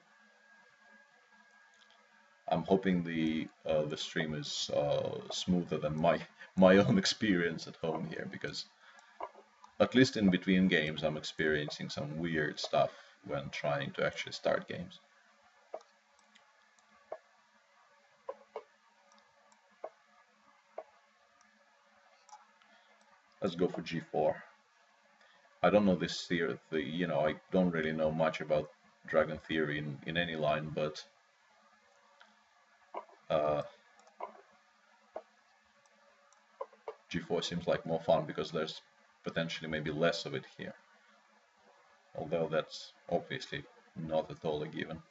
stream is smoother than my own experience at home here, because at least in between games I'm experiencing some weird stuff when trying to actually start games. Let's go for g4. I don't know this theory, I don't really know much about dragon theory in any line, but g4 seems like more fun because there's potentially maybe less of it here. although that's obviously not at all a given.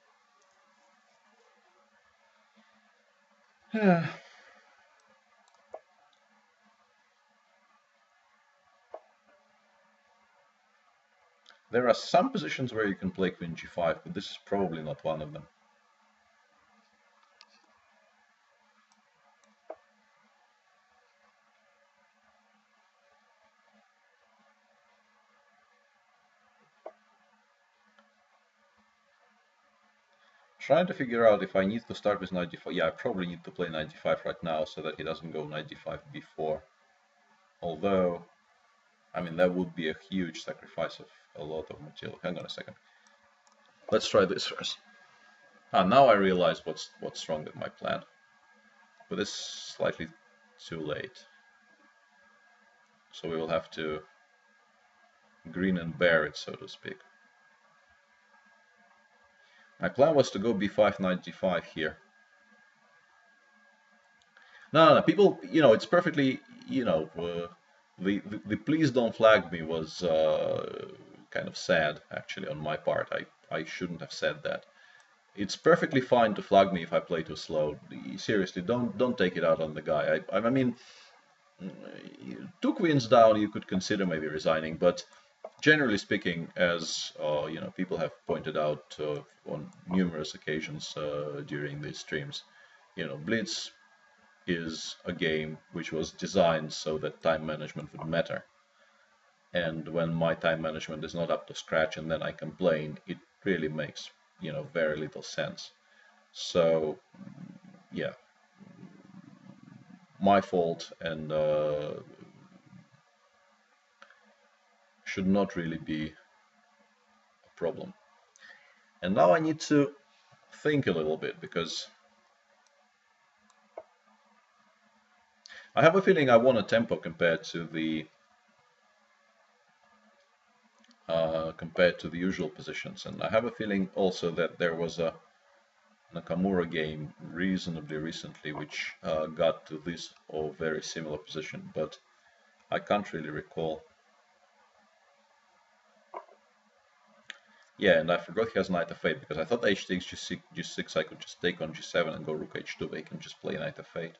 There are some positions where you can play queen g5, but this is probably not one of them. Trying to figure out if I need to start with knight d5. Yeah, I probably need to play knight d5 right now so that he doesn't go knight d5 before. Although, I mean, that would be a huge sacrifice of a lot of material. Hang on a second. Let's try this first. Now I realize what's wrong with my plan. But it's slightly too late. So we will have to grin and bear it, so to speak. My plan was to go b5, knight g5 here. No, people, it's perfectly, the please don't flag me was kind of sad, actually, on my part. I shouldn't have said that. It's perfectly fine to flag me if I play too slow. Seriously, don't take it out on the guy. I mean, 2 queens down, you could consider maybe resigning, but generally speaking, as people have pointed out on numerous occasions during these streams, Blitz is a game which was designed so that time management would matter. And when my time management is not up to scratch and then I complain, it really makes very little sense. So yeah, my fault, and should not really be a problem. And now I need to think a little bit, because I have a feeling I want a tempo compared to the usual positions, and I have a feeling also that there was a Nakamura game reasonably recently which got to this or very similar position, but I can't really recall. Yeah, and I forgot he has knight f8, because I thought h takes g6 I could just take on g7 and go rook h2, but he can just play knight f8,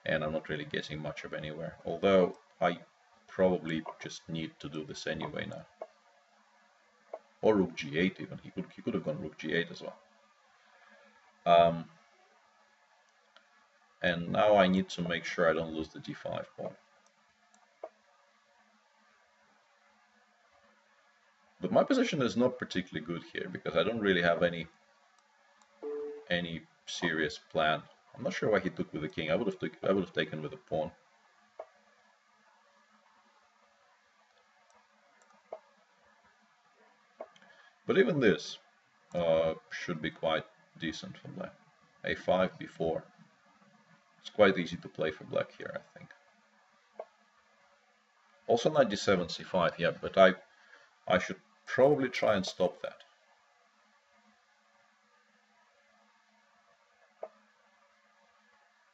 and I'm not really getting much of anywhere, although I probably just need to do this anyway now. Or rook g8 even, he could have gone rook g8 as well. And now I need to make sure I don't lose the d5 pawn. But my position is not particularly good here, because I don't really have any serious plan. I'm not sure why he took with the king. I would have taken with the pawn. But even this should be quite decent for black. a5, b4. It's quite easy to play for black here, I think. Also knight d7, c5, yeah, but I should probably try and stop that.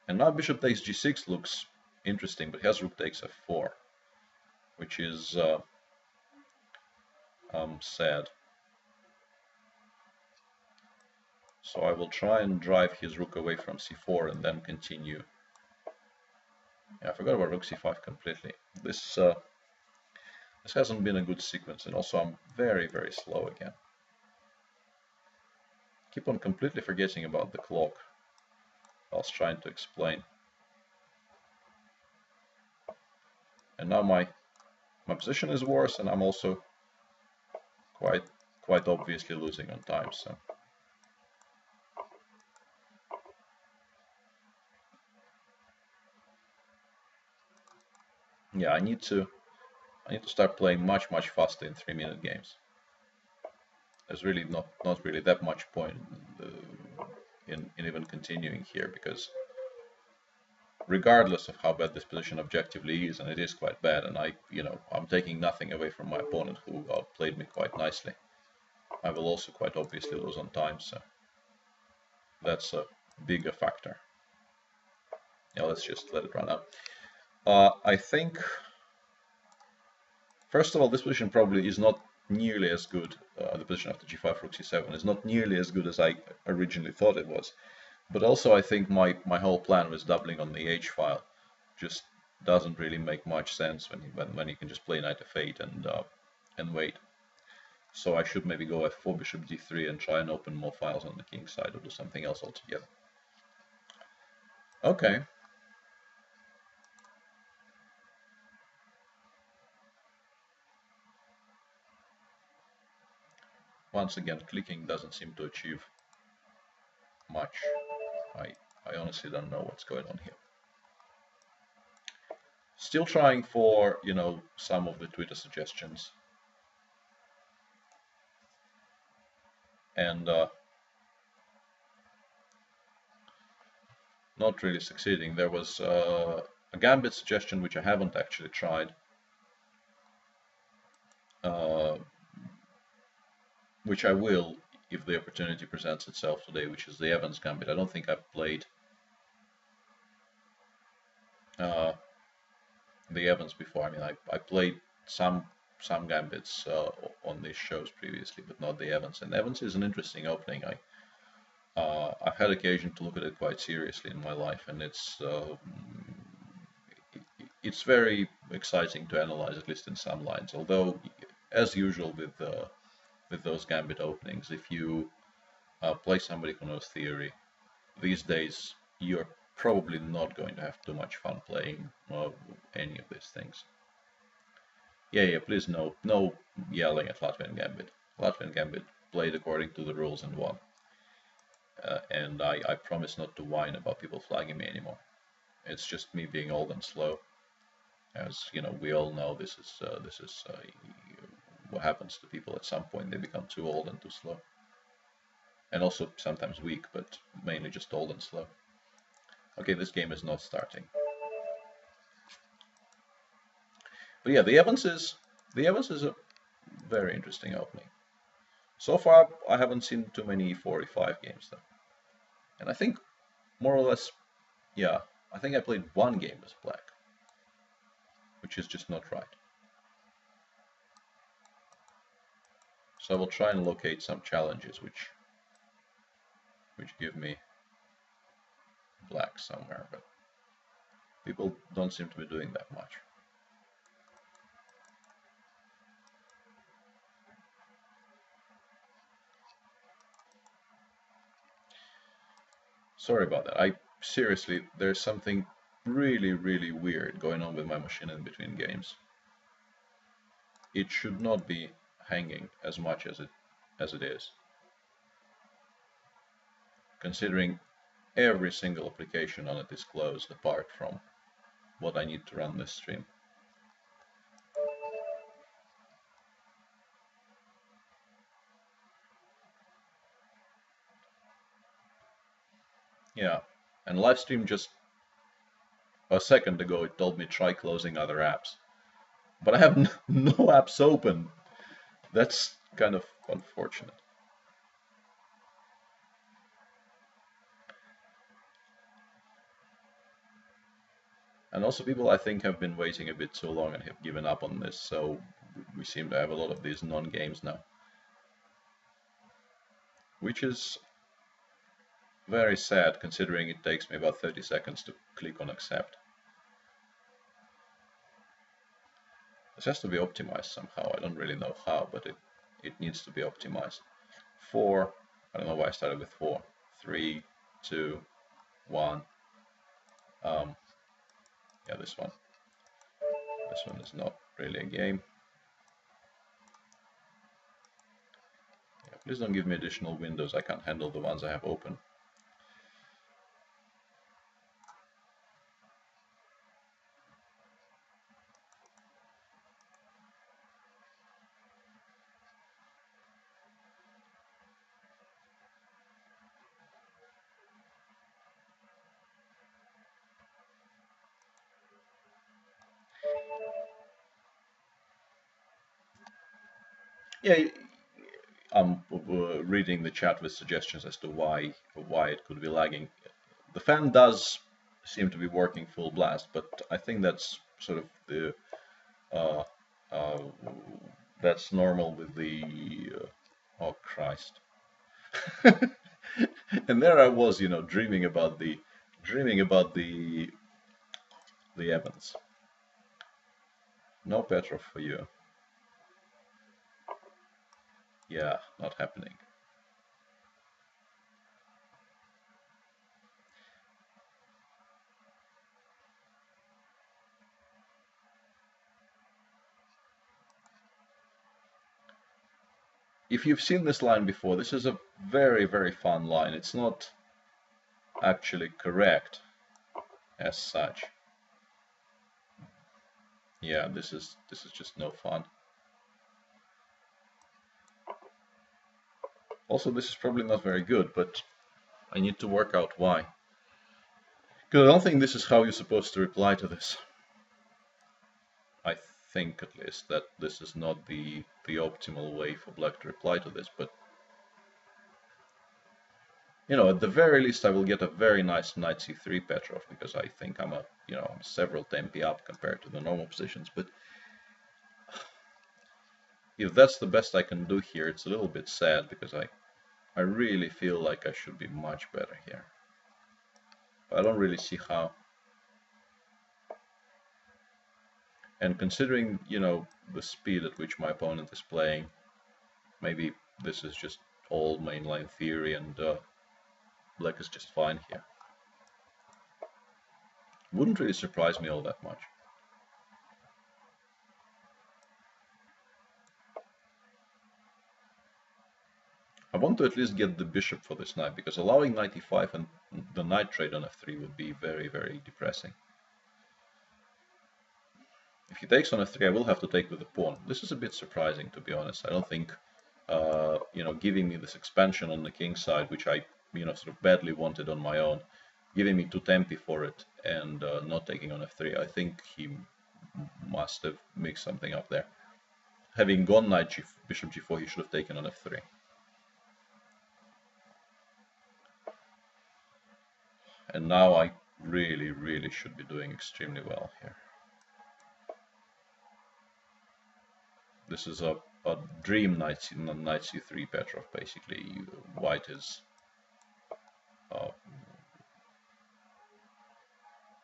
And now bishop takes g6 looks interesting, but he has rook takes f4, which is sad. So I will try and drive his rook away from c4 and then continue. Yeah, I forgot about rook c5 completely. This hasn't been a good sequence, and also I'm very, very slow again. Keep on completely forgetting about the clock. I was trying to explain. And now my position is worse, and I'm also quite obviously losing on time. So yeah, I need to start playing much faster in 3-minute games. There's really not really that much point in even continuing here, because regardless of how bad this position objectively is, and it is quite bad, and I'm taking nothing away from my opponent, who outplayed me quite nicely, I will also quite obviously lose on time, so that's a bigger factor. Yeah, let's just let it run out. I think, first of all, this position probably is not nearly as good. The position after g5 rook c7 is not nearly as good as I originally thought it was. But also I think my whole plan was doubling on the h file just doesn't really make much sense when you can just play knight f8 and wait. So I should maybe go f4 bishop d3 and try and open more files on the king side, or do something else altogether. Okay. Once again, clicking doesn't seem to achieve much. I honestly don't know what's going on here. Still trying for, some of the Twitter suggestions. And not really succeeding. There was a gambit suggestion which I haven't actually tried, which I will if the opportunity presents itself today, which is the Evans gambit. I don't think I've played the Evans before. I mean, I played some gambits on these shows previously, but not the Evans. And Evans is an interesting opening. I've had occasion to look at it quite seriously in my life, and it's very exciting to analyze, at least in some lines. Although, as usual with those gambit openings, if you play somebody who knows theory, these days you're probably not going to have too much fun playing any of these things. Yeah, please no yelling at Latvian Gambit. Latvian Gambit played according to the rules and won. And I promise not to whine about people flagging me anymore. It's just me being old and slow. As we all know, this is what happens to people at some point. They become too old and too slow. And also sometimes weak, but mainly just old and slow. Okay, this game is not starting. But yeah, the Evans is a very interesting opening. So far, I haven't seen too many e4, e5 games though. And I think more or less, yeah, I think I played one game as black, which is just not right. So I will try and locate some challenges which give me black somewhere, but people don't seem to be doing that much. Sorry about that. Seriously, there's something really, really weird going on with my machine in between games. It should not be hanging as much as it is, considering every single application on it is closed apart from what I need to run this stream. Yeah, and livestream just a second ago it told me try closing other apps, but I have no apps open. That's kind of unfortunate. And also people, I think, have been waiting a bit too long and have given up on this, so we seem to have a lot of these non-games now. Which is very sad, considering it takes me about 30 seconds to click on accept. This has to be optimized somehow. I don't really know how, but it needs to be optimized. 4, I don't know why I started with 4. 3, 2, 1. Yeah, this one. This one is not really a game. Yeah, please don't give me additional windows. I can't handle the ones I have open. Yeah, I'm reading the chat with suggestions as to why it could be lagging. The fan does seem to be working full blast, but I think that's sort of the That's normal with the oh Christ. And there I was, dreaming about the Evans. No Petrov for you. Yeah, not happening. If you've seen this line before, this is a very, very fun line. It's not actually correct as such. Yeah, this is just no fun. Also, this is probably not very good, but I need to work out why. Because I don't think this is how you're supposed to reply to this. I think at least that this is not the optimal way for black to reply to this, but at the very least I will get a very nice knight c3 Petrov, because I think I'm I'm several tempi up compared to the normal positions, but if that's the best I can do here, it's a little bit sad, because I really feel like I should be much better here. But I don't really see how. And considering, the speed at which my opponent is playing, maybe this is just all mainline theory and black is just fine here. Wouldn't really surprise me all that much. I want to at least get the bishop for this knight, because allowing knight e5 and the knight trade on f3 would be very, very depressing. If he takes on f3, I will have to take with the pawn. This is a bit surprising, to be honest. I don't think, giving me this expansion on the king side, which I, sort of badly wanted on my own, giving me 2 tempi for it, and not taking on f3, I think he must have mixed something up there. Having gone knight bishop g4, he should have taken on f3. And now I really, really should be doing extremely well here. This is a dream knight c3 Petrov, basically. White is...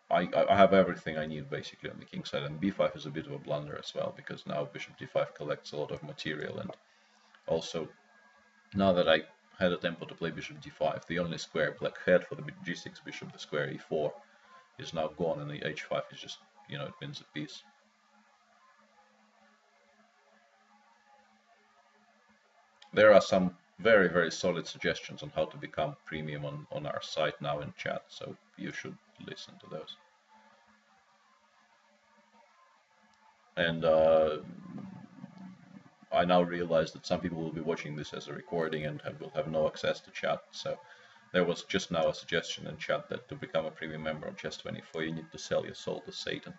I have everything I need, basically, on the king side, and b5 is a bit of a blunder as well, because now bishop d5 collects a lot of material, and also, now that I had a tempo to play bishop d5, the only square black had for the g6 bishop, the square e4, is now gone, and the h5 is just, it wins a piece. There are some very, very solid suggestions on how to become premium on our site now in chat, so you should listen to those. And I now realize that some people will be watching this as a recording and will have no access to chat, so there was just now a suggestion in chat that to become a premium member of Chess24 you need to sell your soul to Satan.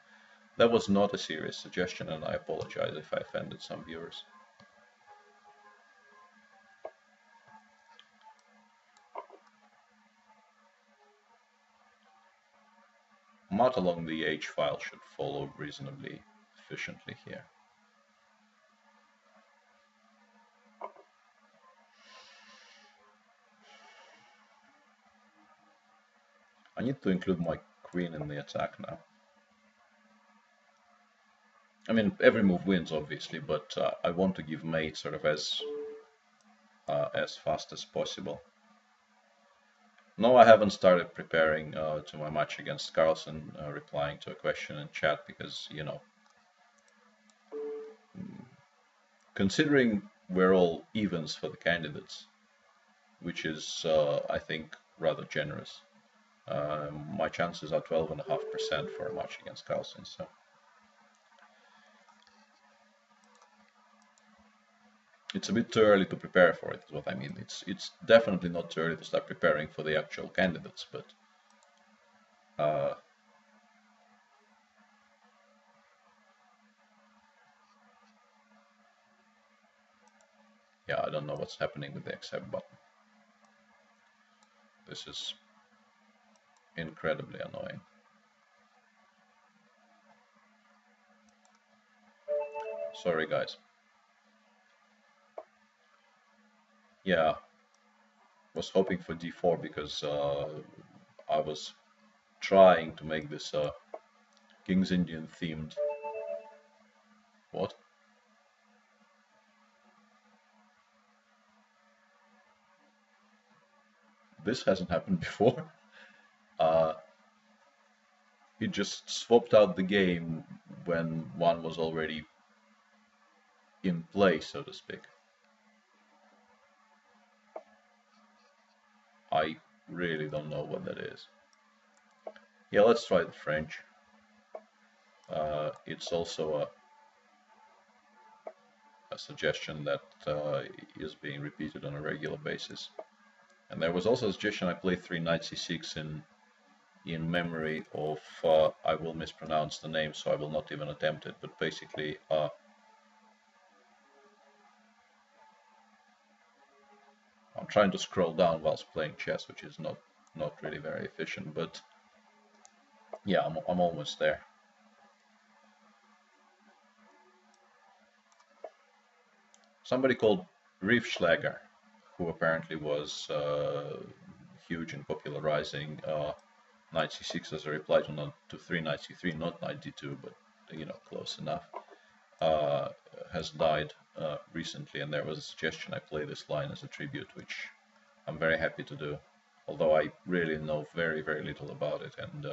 That was not a serious suggestion, and I apologize if I offended some viewers. Mat along the H file should follow reasonably efficiently here. I need to include my queen in the attack now. I mean, every move wins, obviously, but I want to give mate sort of as fast as possible. No, I haven't started preparing to my match against Carlsen, replying to a question in chat, because, considering we're all evens for the candidates, which is, I think, rather generous, my chances are 12.5% for a match against Carlsen, so. It's a bit too early to prepare for it, is what I mean. It's definitely not too early to start preparing for the actual candidates, but yeah, I don't know what's happening with the accept button. This is incredibly annoying. Sorry, guys. Yeah, was hoping for d4 because I was trying to make this King's Indian themed. What? This hasn't happened before. Uh, it just swapped out the game when one was already in play, so to speak. I really don't know what that is. Yeah, let's try the French. It's also a suggestion that is being repeated on a regular basis. And there was also a suggestion I play 3 knight c6 in memory of, I will mispronounce the name, so I will not even attempt it, but basically I'm trying to scroll down whilst playing chess, which is not really very efficient, but yeah, I'm almost there. Somebody called Riefschlager, who apparently was huge in popularizing knight c6 as a reply to 3 knight c3, not knight d2, but close enough, has died recently, and there was a suggestion I play this line as a tribute, which I'm very happy to do, although I really know very, very little about it, and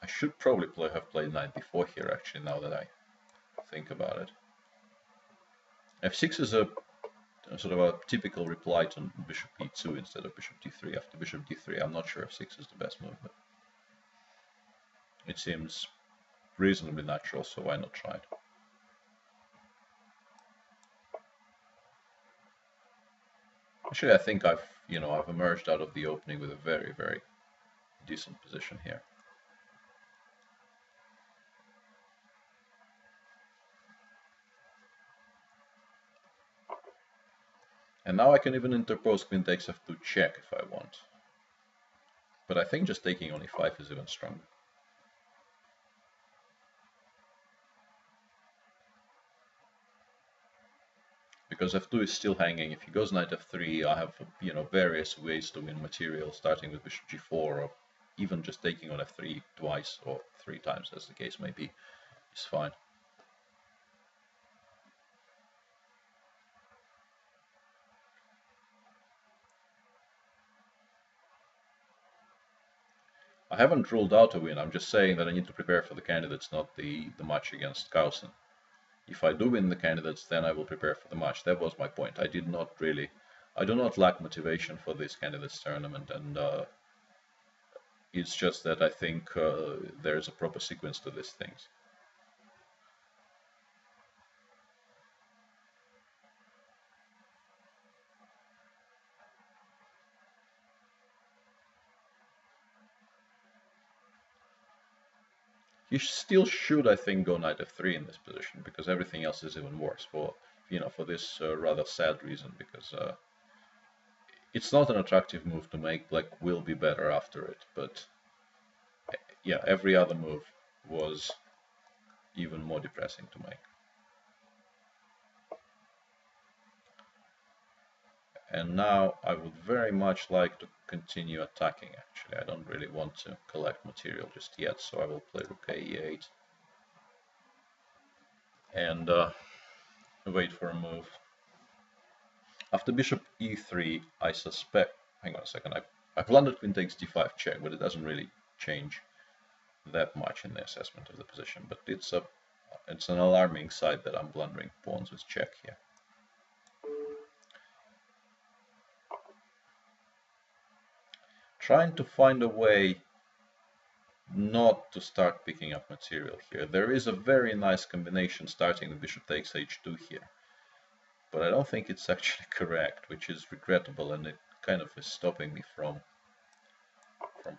I should probably have played knight d4 here, actually, now that I think about it. f6 is a sort of a typical reply to bishop e2 instead of bishop d3. After bishop d3, I'm not sure f6 is the best move, but it seems reasonably natural, so why not try it? Actually, I think I've emerged out of the opening with a very, very decent position here. And now I can even interpose queen takes f2 check if I want. But I think just taking on e5 is even stronger. Because f2 is still hanging. If he goes knight f3, I have various ways to win material, starting with bishop g4, or even just taking on f3 twice or 3 times, as the case may be, is fine. I haven't ruled out a win. I'm just saying that I need to prepare for the candidates, not the match against Carlsen. If I do win the candidates, then I will prepare for the match. That was my point. I do not lack motivation for this candidates tournament, and it's just that I think there's a proper sequence to these things. You still should, I think, go knight f3 in this position, because everything else is even worse for this rather sad reason, because it's not an attractive move to make. Black will be better after it, but yeah, every other move was even more depressing to make. And now I would very much like to continue attacking, actually. I don't really want to collect material just yet, so I will play rook e8 and wait for a move. After bishop e3, I suspect... Hang on a second, I blundered queen takes d5 check, but it doesn't really change that much in the assessment of the position. But it's an alarming sight that I'm blundering pawns with check here. Trying to find a way not to start picking up material here. There is a very nice combination starting with bishop takes h2 here, but I don't think it's actually correct, which is regrettable, and it kind of is stopping me from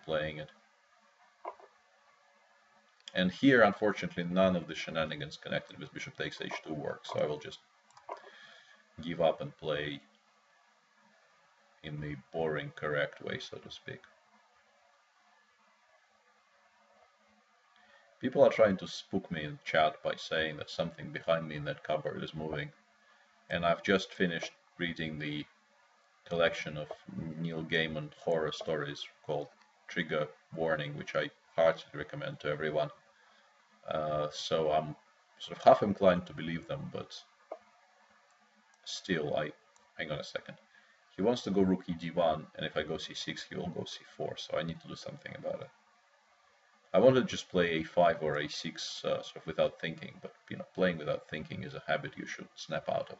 playing it. And here, unfortunately, none of the shenanigans connected with bishop takes h2 work, so I will just give up and play in the boring correct way, so to speak. People are trying to spook me in chat by saying that something behind me in that cupboard is moving. And I've just finished reading the collection of Neil Gaiman horror stories called Trigger Warning, which I heartily recommend to everyone. So I'm sort of half inclined to believe them, but still, hang on a second. He wants to go rook e1, and if I go c6, he will go c4, so I need to do something about it. I wanted to just play a5 or a6 sort of without thinking, but playing without thinking is a habit you should snap out of.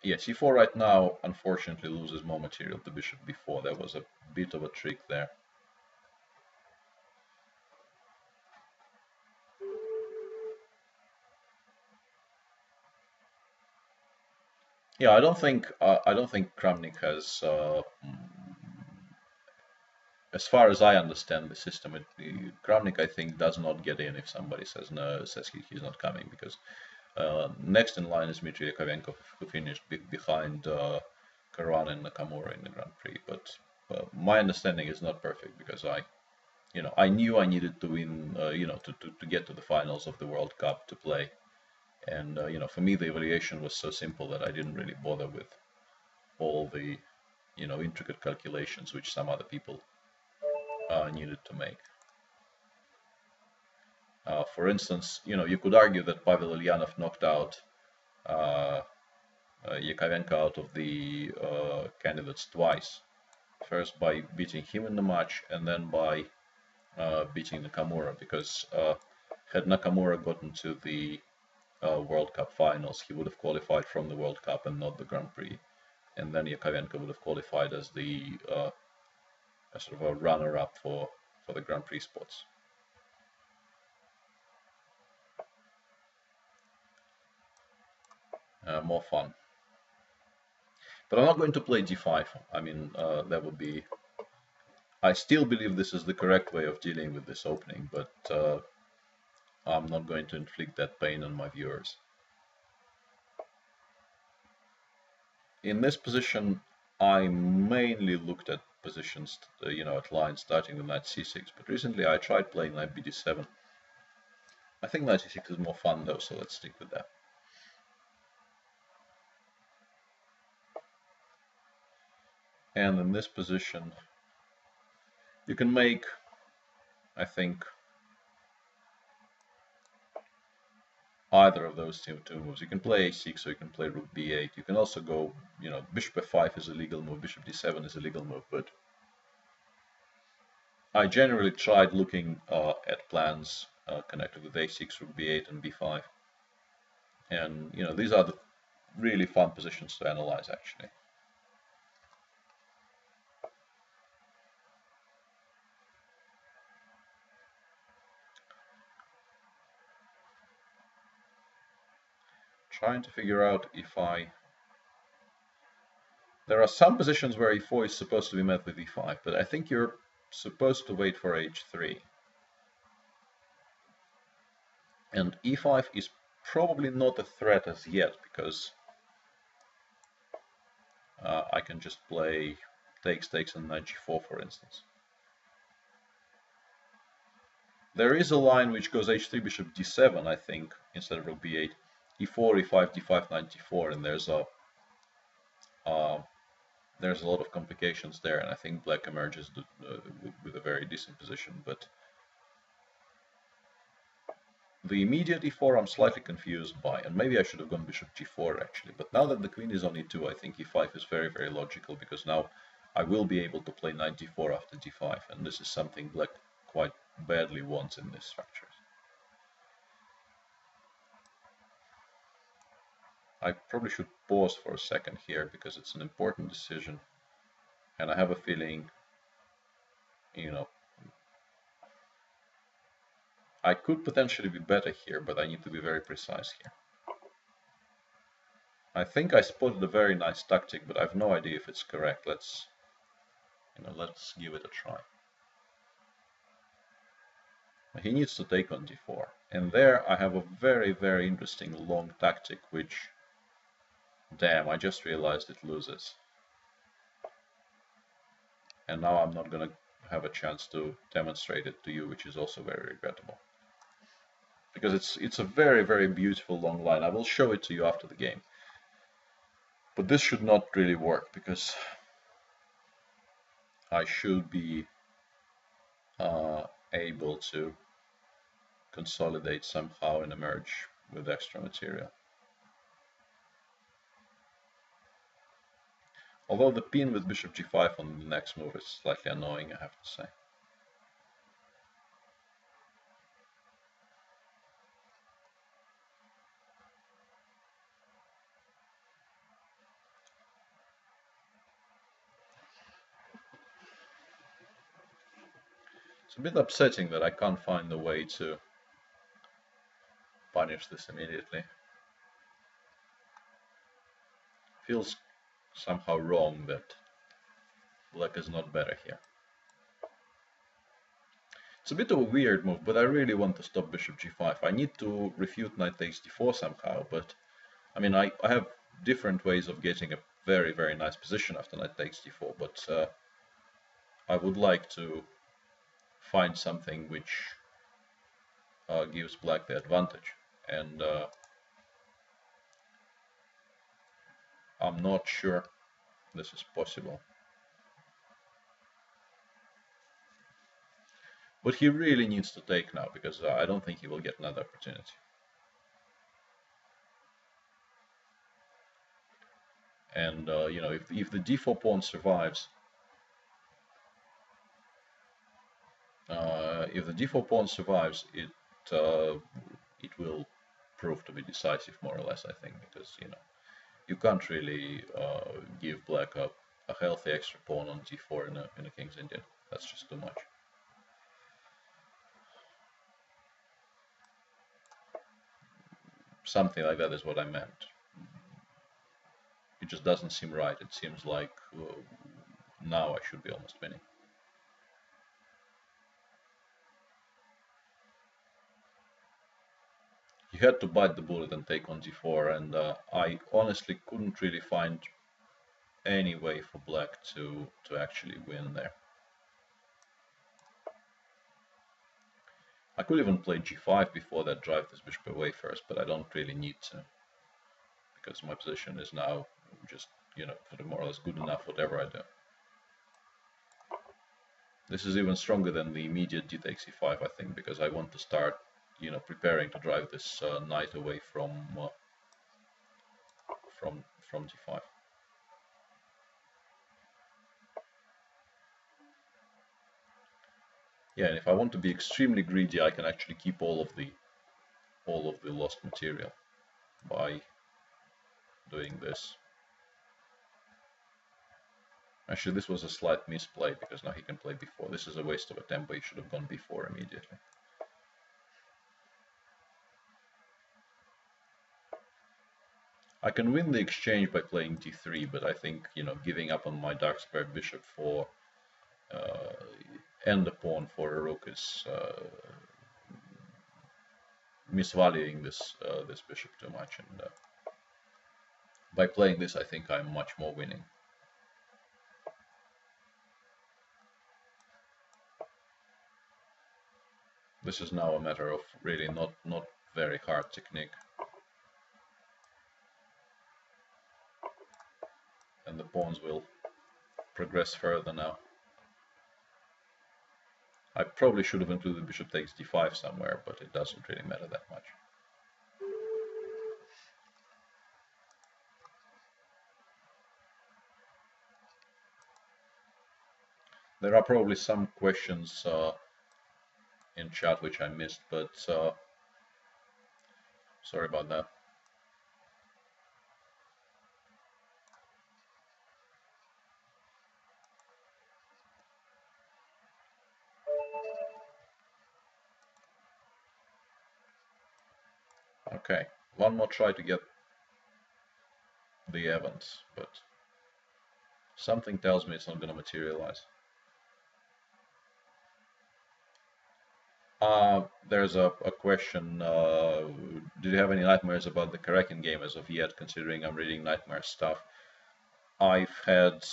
Yeah, c4 right now unfortunately loses more material to bishop b4. There was a bit of a trick there. Yeah, I don't think Kramnik has, as far as I understand the system, Kramnik I think does not get in if somebody says no, says he's not coming, because next in line is Dmitry Yakovenko, who finished behind Caruana and Nakamura in the Grand Prix. But my understanding is not perfect, because I knew I needed to win, to get to the finals of the World Cup to play. And for me, the evaluation was so simple that I didn't really bother with all the intricate calculations which some other people needed to make. For instance, you could argue that Pavel Ulyanov knocked out Yakovenko out of the candidates twice. First by beating him in the match, and then by beating Nakamura, because had Nakamura gotten to the World Cup finals, he would have qualified from the World Cup and not the Grand Prix, and then Yakovenko would have qualified as the as sort of a runner-up for the Grand Prix spots. More fun. But I'm not going to play d5. I mean, that would be... I still believe this is the correct way of dealing with this opening, but I'm not going to inflict that pain on my viewers. In this position, I mainly looked at positions, at lines starting with knight c6, but recently I tried playing knight bd7. I think knight c6 is more fun though, so let's stick with that. And in this position, you can make, I think, either of those two moves. You can play a6 or you can play rook b8. You can also go, bishop f5 is a legal move, bishop d7 is a legal move, but I generally tried looking at plans connected with a6, rook b8, and b5. And, these are the really fun positions to analyze, actually. Trying to figure out if there are some positions where e4 is supposed to be met with e5, but I think you're supposed to wait for h3. And e5 is probably not a threat as yet, because I can just play takes and knight g4, for instance. There is a line which goes h3, bishop d7, I think, instead of rook b8, e4, e5, d5, knight d4, and there's a lot of complications there, and I think black emerges with a very decent position. But the immediate e4 I'm slightly confused by, and maybe I should have gone bishop g4 actually. But now that the queen is on e2, I think e5 is very, very logical, because now I will be able to play knight d4 after d5, and this is something black quite badly wants in this structure. I probably should pause for a second here, because it's an important decision, and I have a feeling, I could potentially be better here, but I need to be very precise here. I think I spotted a very nice tactic, but I have no idea if it's correct. Let's give it a try. He needs to take on d4, and there I have a very, very interesting long tactic, which Damn, I just realized it loses. And now I'm not gonna have a chance to demonstrate it to you, which is also very regrettable. Because it's a very, very beautiful long line. I will show it to you after the game. But this should not really work, because I should be able to consolidate somehow and emerge with extra material. Although the pin with bishop g5 on the next move is slightly annoying, I have to say. It's a bit upsetting that I can't find a way to punish this immediately. Feels somehow wrong that black is not better here. It's a bit of a weird move, but I really want to stop bishop g5. I need to refute knight takes d4 somehow, but I mean, I have different ways of getting a very, very nice position after knight takes d4, but I would like to find something which gives black the advantage, and I'm not sure this is possible. But he really needs to take now, because I don't think he will get another opportunity. And you know, if the d4 pawn survives, if the d4 pawn survives, it will prove to be decisive, more or less, I think, because you know, you can't really give black a healthy extra pawn on d4 in a King's Indian. That's just too much. Something like that is what I meant. It just doesn't seem right. It seems like now I should be almost winning. He had to bite the bullet and take on d4, and I honestly couldn't really find any way for black to actually win there. I could even play g5 before that, drive this bishop away first, but I don't really need to, because my position is now just, you know, sort of more or less good enough whatever I do. This is even stronger than the immediate d takes e5, I think, because I want to start, you know, preparing to drive this knight away from d5. Yeah, and if I want to be extremely greedy, I can actually keep all of the lost material by doing this. Actually, this was a slight misplay, because now he can play b4. This is a waste of a tempo. He should have gone b4 immediately. I can win the exchange by playing d3, but I think, you know, giving up on my dark square bishop for and the pawn for a rook is misvaluing this this bishop too much, and by playing this, I think I'm much more winning. This is now a matter of really not very hard technique. And the pawns will progress further now. I probably should have included bishop takes d5 somewhere, but it doesn't really matter that much. There are probably some questions in chat which I missed, but sorry about that. Okay, one more try to get the Evans, but something tells me it's not going to materialize. There's a question. Did you have any nightmares about the Karakin game as of yet, considering I'm reading nightmare stuff? I've had,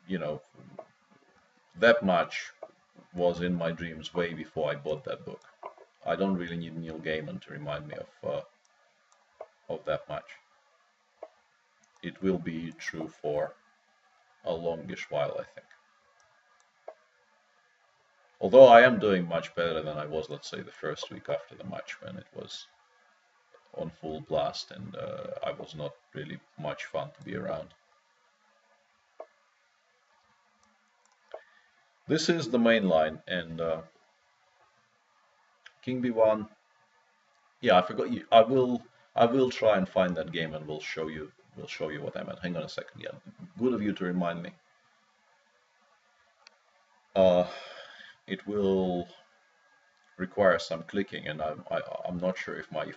you know, that much was in my dreams way before I bought that book. I don't really need Neil Gaiman to remind me of that much. It will be true for a longish while, I think. Although I am doing much better than I was, let's say, the first week after the match when it was on full blast and I was not really much fun to be around. This is the main line, and King B1. Yeah, I forgot you. I will try and find that game and we'll show you what I meant. Hang on a second. Yeah, good of you to remind me. It will require some clicking, and I'm not sure if my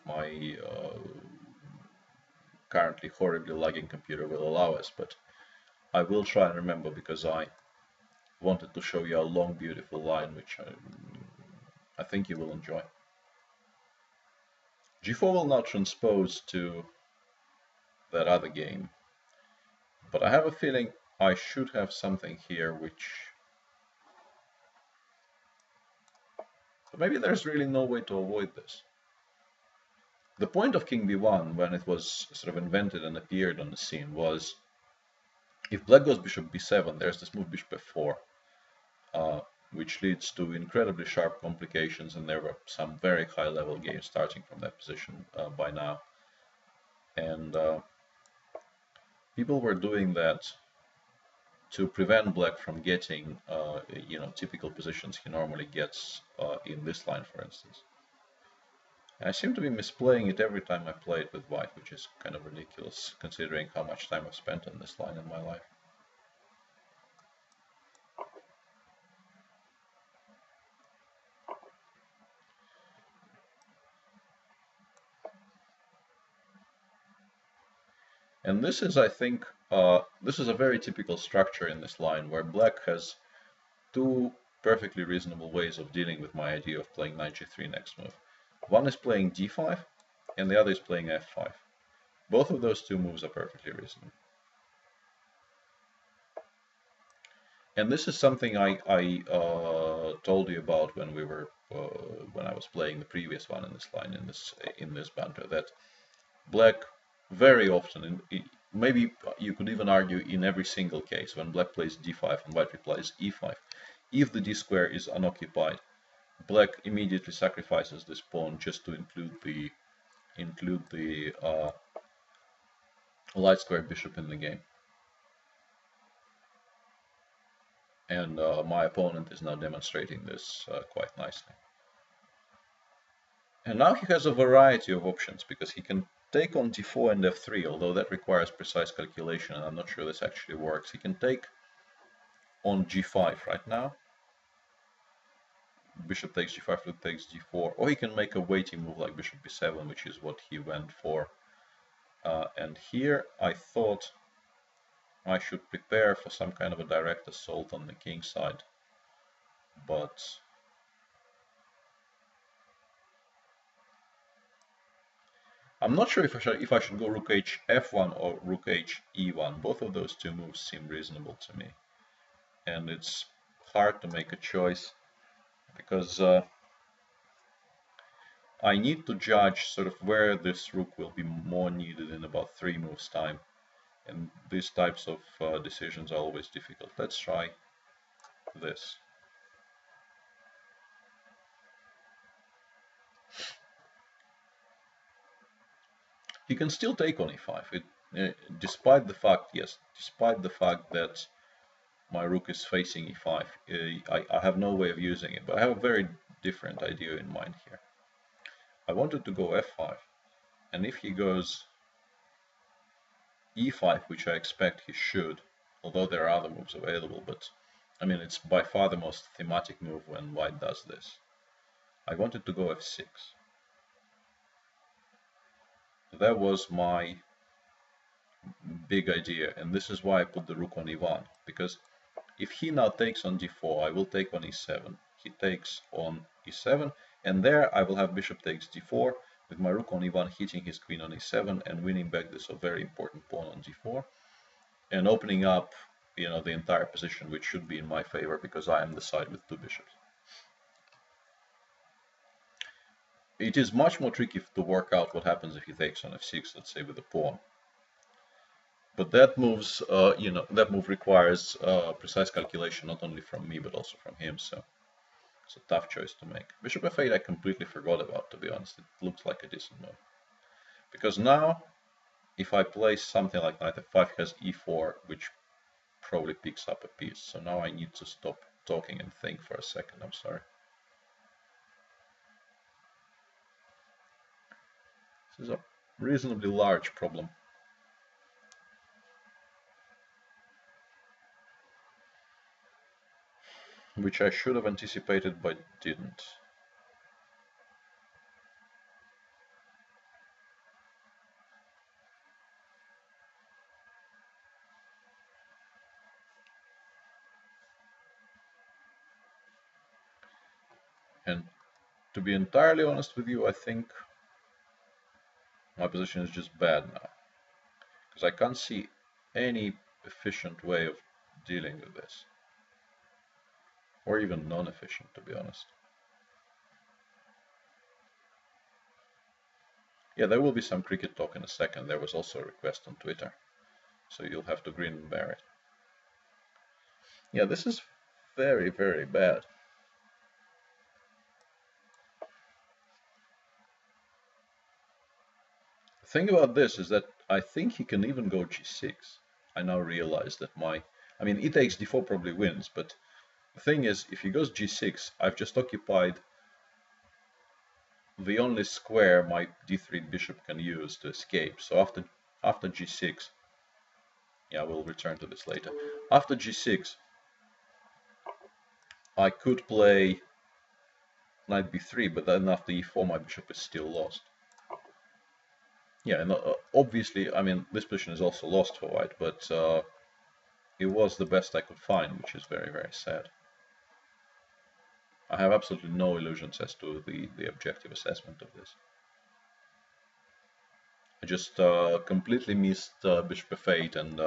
currently horribly lagging computer will allow us, but I will try and remember because I wanted to show you a long, beautiful line, which I think you will enjoy. G4 will now transpose to that other game, but I have a feeling I should have something here which... But maybe there's really no way to avoid this. The point of King B1, when it was sort of invented and appeared on the scene, was if black goes bishop b7, there's this move bishop f4, which leads to incredibly sharp complications, and there were some very high-level games starting from that position by now. And people were doing that to prevent black from getting, typical positions he normally gets in this line, for instance. I seem to be misplaying it every time I play it with white, which is kind of ridiculous considering how much time I've spent on this line in my life. And this is, I think, this is a very typical structure in this line where black has two perfectly reasonable ways of dealing with my idea of playing knight g3 next move. One is playing d5 and the other is playing f5. Both of those two moves are perfectly reasonable. And this is something I told you about when we were when I was playing the previous one in this line in this banter, that black very often, maybe you could even argue in every single case, when black plays d5 and white replies e5, if the d square is unoccupied, black immediately sacrifices this pawn just to include the light square bishop in the game. And my opponent is now demonstrating this quite nicely. And now he has a variety of options because he can take on d4 and f3, although that requires precise calculation, and I'm not sure this actually works. He can take on g5 right now. Bishop takes g5, rook takes d4, or he can make a weighty move like bishop b7, which is what he went for. And here I thought I should prepare for some kind of a direct assault on the king side, but I'm not sure if I should go rook h f1 or rook h e1. Both of those two moves seem reasonable to me, and it's hard to make a choice because I need to judge sort of where this rook will be more needed in about 3 moves time, and these types of decisions are always difficult. Let's try this. He can still take on e5, despite the fact that my rook is facing e5. I have no way of using it, but I have a very different idea in mind here. I wanted to go f5, and if he goes e5, which I expect he should, although there are other moves available, but I mean it's by far the most thematic move when white does this. I wanted to go f6. That was my big idea, and this is why I put the rook on e1, because if he now takes on d4, I will take on e7. He takes on e7, and there I will have bishop takes d4, with my rook on e1 hitting his queen on e7 and winning back this very important pawn on d4, and opening up, the entire position, which should be in my favor because I am the side with two bishops. It is much more tricky to work out what happens if he takes on f6, let's say with a pawn. But that that move requires precise calculation not only from me but also from him. So it's a tough choice to make. Bishop f8 I completely forgot about, to be honest. It looks like a decent move. Because now, if I play something like knight f5, he has e4, which probably picks up a piece. So now I need to stop talking and think for a second. I'm sorry. This is a reasonably large problem. Which I should have anticipated but didn't. And to be entirely honest with you, I think my position is just bad now. Because I can't see any efficient way of dealing with this. Or even non-efficient, to be honest. Yeah, there will be some cricket talk in a second. There was also a request on Twitter. So you'll have to grin and bear it. Yeah, this is very, very bad. The thing about this is that I think he can even go g6. I now realize that e takes d4 probably wins, but the thing is, if he goes g6, I've just occupied the only square my d3 bishop can use to escape. So after g6, yeah, we'll return to this later. After g6, I could play knight b3, but then after e4, my bishop is still lost. Yeah, and obviously, this position is also lost for white, but it was the best I could find, which is very, very sad. I have absolutely no illusions as to the objective assessment of this. I just completely missed bishop f8, and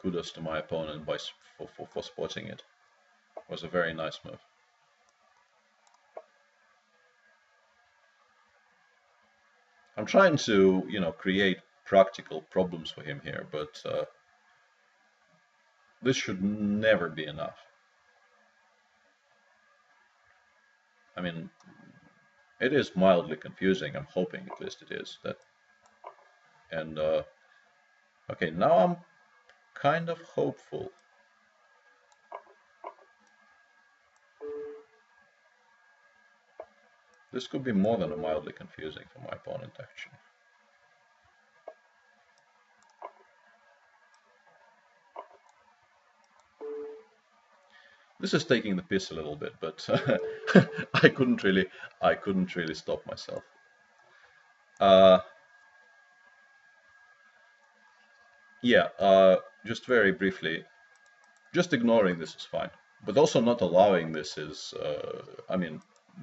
kudos to my opponent for spotting it. It was a very nice move. I'm trying to, create practical problems for him here, but this should never be enough. It is mildly confusing. I'm hoping at least it is. And okay, now I'm kind of hopeful. This could be more than a mildly confusing for my opponent, actually. This is taking the piss a little bit, but I couldn't really stop myself. Yeah, just very briefly, just ignoring this is fine, but also not allowing this is,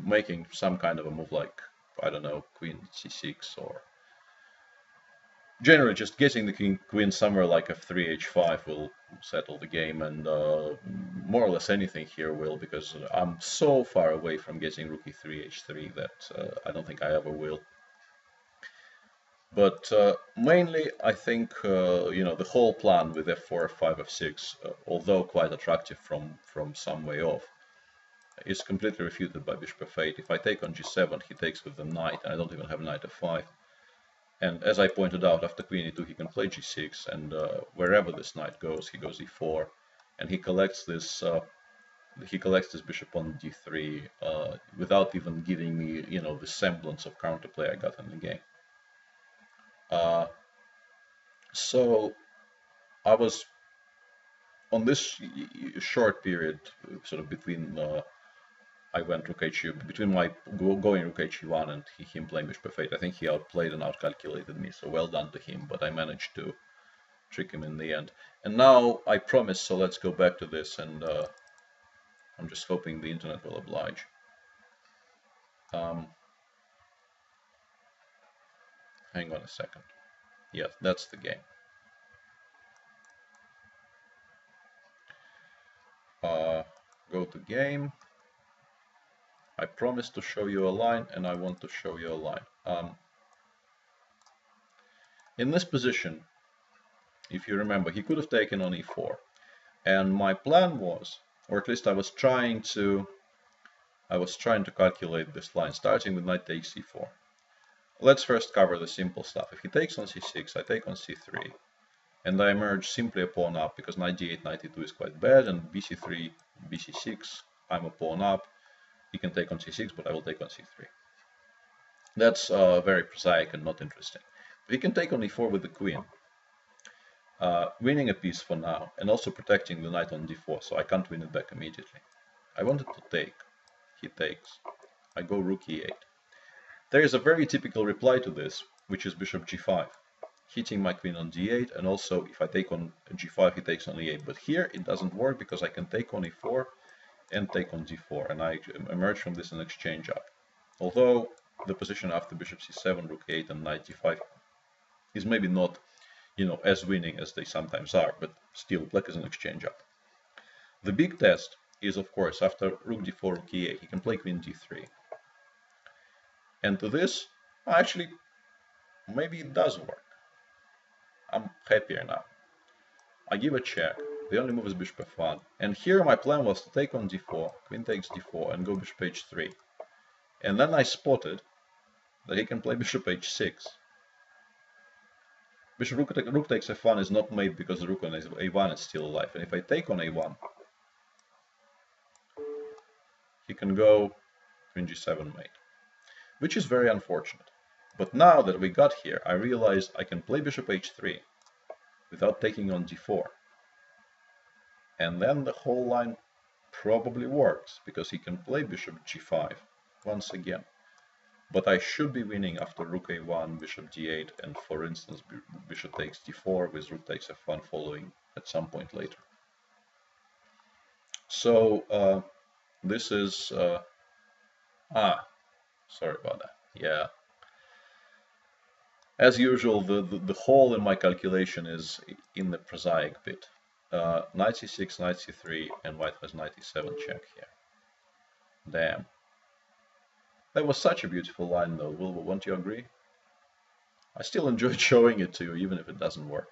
making some kind of a move like, I don't know, queen c6, or generally just getting the queen somewhere like f3, h5 will settle the game, and more or less anything here will, because I'm so far away from getting rook e3, h3 that I don't think I ever will. But mainly, I think the whole plan with f4, f5, f6, although quite attractive from some way off, is completely refuted by bishop f8. If I take on g7, he takes with the knight, and I don't even have knight f5. And as I pointed out, after queen e2, he can play g6, and wherever this knight goes, he goes e4, and he collects this bishop on d3 without even giving me, the semblance of counterplay I got in the game. So I was on this short period, sort of between I went rook h2, between my going rook h1 and him playing bishop f8. I think he outplayed and outcalculated me, so well done to him. But I managed to trick him in the end. And now I promise, so let's go back to this, and I'm just hoping the internet will oblige. Hang on a second. Yes, that's the game. Go to game. I promised to show you a line, and I want to show you a line. In this position, if you remember, he could have taken on e4. And my plan was, or at least I was trying to calculate this line, starting with knight takes c4. Let's first cover the simple stuff. If he takes on c6, I take on c3, and I emerge simply a pawn up, because knight d8, knight e2 is quite bad, and bc3, bc6, I'm a pawn up. He can take on c6, but I will take on c3. That's very prosaic and not interesting. But he can take on e4 with the queen, winning a piece for now, and also protecting the knight on d4, so I can't win it back immediately. I wanted to take. He takes. I go rook e8. There is a very typical reply to this, which is bishop g5, hitting my queen on d8, and also if I take on g5, he takes on e8. But here it doesn't work because I can take on e4 and take on d4, and I emerge from this and exchange up. Although the position after bishop c7, rook e8, and knight d5 is maybe not, as winning as they sometimes are, but still black is an exchange up. The big test is, of course, after rook d4, rook e8, he can play queen d3. And to this, actually, maybe it does work. I'm happier now. I give a check. The only move is bishop f1. And here my plan was to take on d4, queen takes d4, and go bishop h3. And then I spotted that he can play bishop h6. Bishop rook takes f1 is not made because the rook on a1 is still alive. And if I take on a1, he can go queen g7 mate, which is very unfortunate. But now that we got here, I realize I can play bishop h3 without taking on d4. And then the whole line probably works, because he can play bishop g5 once again. But I should be winning after rook a1, bishop d8, and for instance bishop takes d4 with rook takes f1 following at some point later. So this is sorry about that. Yeah, as usual, the hole in my calculation is in the prosaic bit. Knight c6, knight c3, and white has knight e7 check here. Damn. That was such a beautiful line, though. Won't you agree? I still enjoyed showing it to you, even if it doesn't work.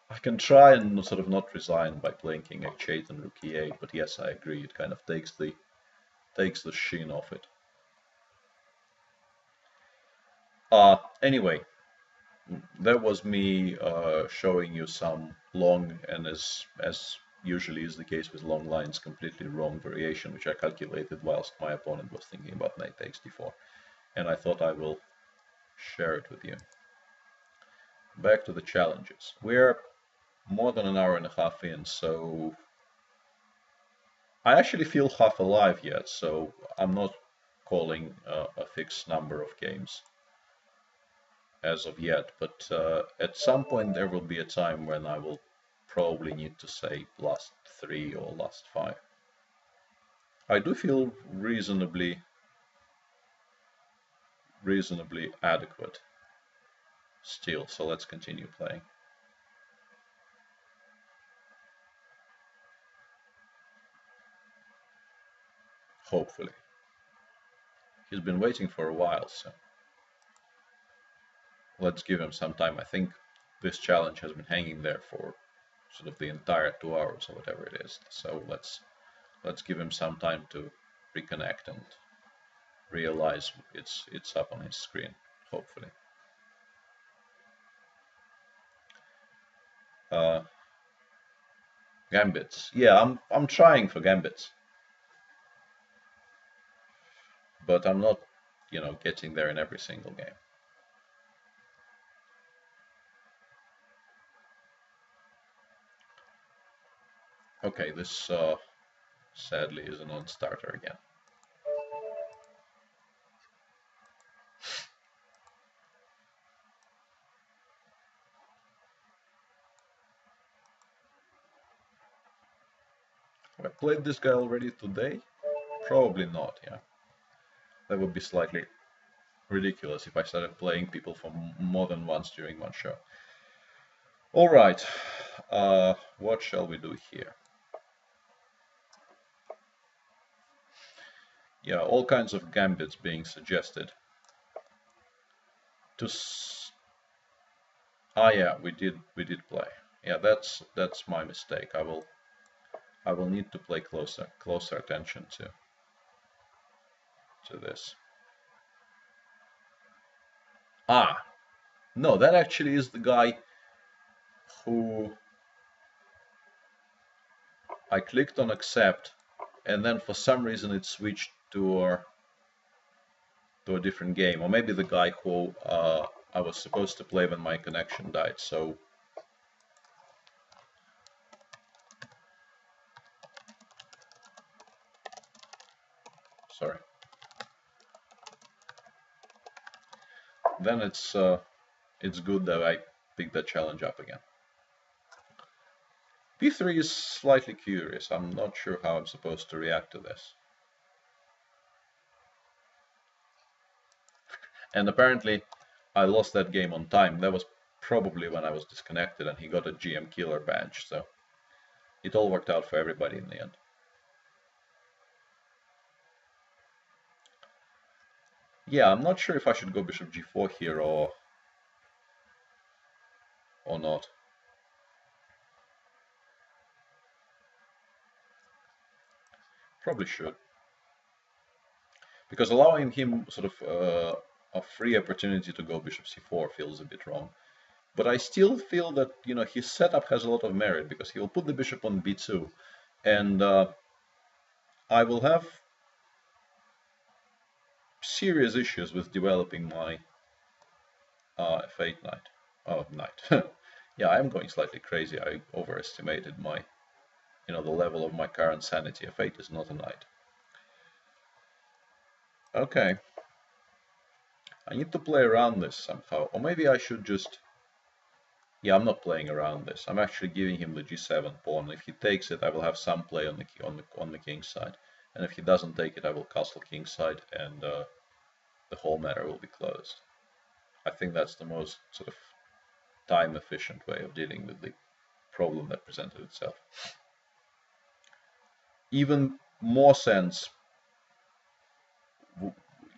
I can try and sort of not resign by playing king h8 and rook e8, but yes, I agree. It kind of takes the sheen off it. Anyway, that was me showing you some long, and as usually is the case with long lines, completely wrong variation, which I calculated whilst my opponent was thinking about knight takes d4. And I thought I will share it with you. Back to the challenges. We're more than an hour and a half in, so I actually feel half alive yet, so I'm not calling a fixed number of games as of yet, but at some point there will be a time when I will probably need to say last 3 or last 5. I do feel reasonably adequate still, so let's continue playing. Hopefully. He's been waiting for a while, so let's give him some time. I think this challenge has been hanging there for sort of the entire 2 hours or whatever it is. So let's give him some time to reconnect and realize it's up on his screen, hopefully. Gambits. Yeah, I'm trying for gambits, but I'm not, getting there in every single game. Okay, this sadly is a non-starter again. Have I played this guy already today? Probably not, yeah. That would be slightly ridiculous if I started playing people for more than once during one show. All right, what shall we do here? Yeah, all kinds of gambits being suggested. Yeah, we did play. Yeah, that's my mistake. I will need to pay closer attention to this. Ah, no, that actually is the guy who I clicked on accept, and then for some reason it switched to a different game, or maybe the guy who I was supposed to play when my connection died. So sorry. Then it's good that I picked that challenge up again. P3 is slightly curious. I'm not sure how I'm supposed to react to this. And apparently I lost that game on time. That was probably when I was disconnected and he got a GM killer badge, so it all worked out for everybody in the end. Yeah, I'm not sure if I should go bishop g4 here or not. Probably should. Because allowing him sort of a free opportunity to go bishop c4 feels a bit wrong. But I still feel that, you know, his setup has a lot of merit because he will put the bishop on b2, and I will have serious issues with developing my f8 knight. Oh, knight. Yeah, I'm going slightly crazy. I overestimated my, the level of my current sanity. F8 is not a knight. Okay. I need to play around this somehow, or maybe I should just. Yeah, I'm not playing around this. I'm actually giving him the g7 pawn. If he takes it, I will have some play on the king's side, and if he doesn't take it, I will castle king's side, and the whole matter will be closed. I think that's the most sort of time-efficient way of dealing with the problem that presented itself. Even more sense.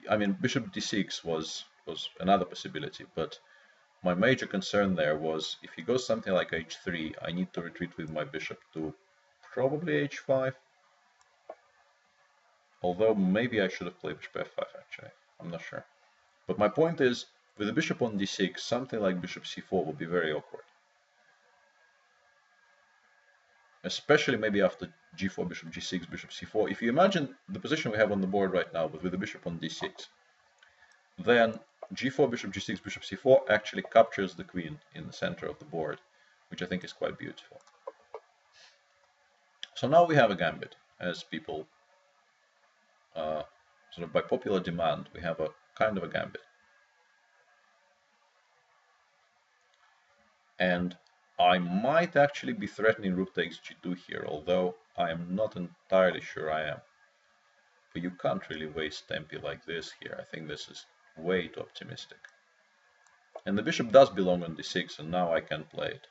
I mean, bishop d6 was another possibility, but my major concern there was if he goes something like h3, I need to retreat with my bishop to probably h5. Although maybe I should have played bishop f5 actually. I'm not sure. But my point is, with the bishop on d6, something like bishop c4 would be very awkward. Especially maybe after g4, bishop g6, bishop c4. If you imagine the position we have on the board right now, but with the bishop on d6, then g4, bishop g6, bishop c4 actually captures the queen in the center of the board, which I think is quite beautiful. So now we have a gambit, as people, sort of by popular demand, we have a kind of a gambit. And I might actually be threatening rook takes g2 here, although I am not entirely sure I am. But you can't really waste tempi like this here. I think this is way too optimistic. And the bishop does belong on d6, and now I can play it.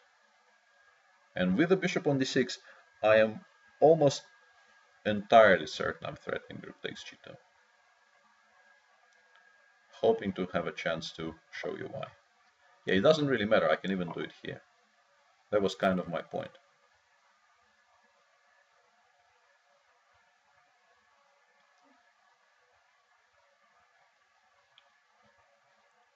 And with the bishop on d6, I am almost entirely certain I'm threatening rook takes g2. Hoping to have a chance to show you why. Yeah, it doesn't really matter. I can even do it here. That was kind of my point.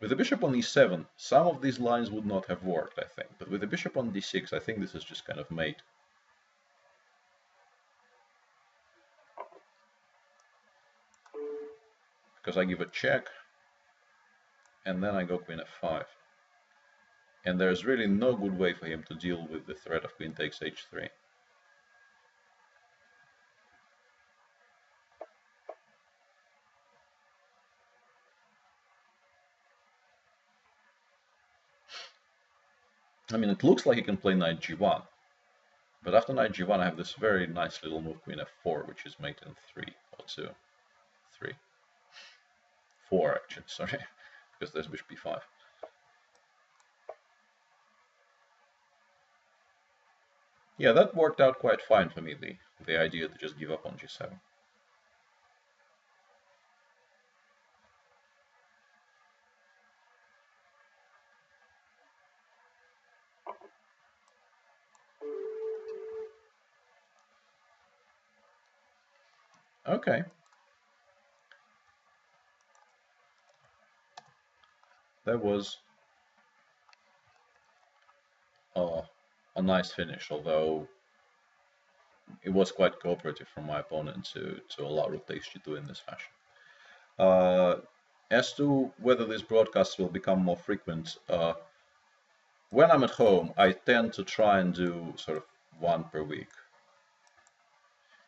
With the bishop on e7, some of these lines would not have worked, I think. But with the bishop on d6, I think this is just kind of mate. Because I give a check, and then I go queen f5. And there's really no good way for him to deal with the threat of queen takes h3. I mean, it looks like he can play knight g1. But after knight g1, I have this very nice little move, queen f4, which is mate in 3 or 2, 3, 4 actually, sorry, because there's bishop b5. Yeah, that worked out quite fine for me, the idea to just give up on g7. Okay. That was a nice finish, although it was quite cooperative from my opponent to allow rook takes g2 in this fashion. As to whether these broadcasts will become more frequent, when I'm at home, I tend to try and do sort of one per week,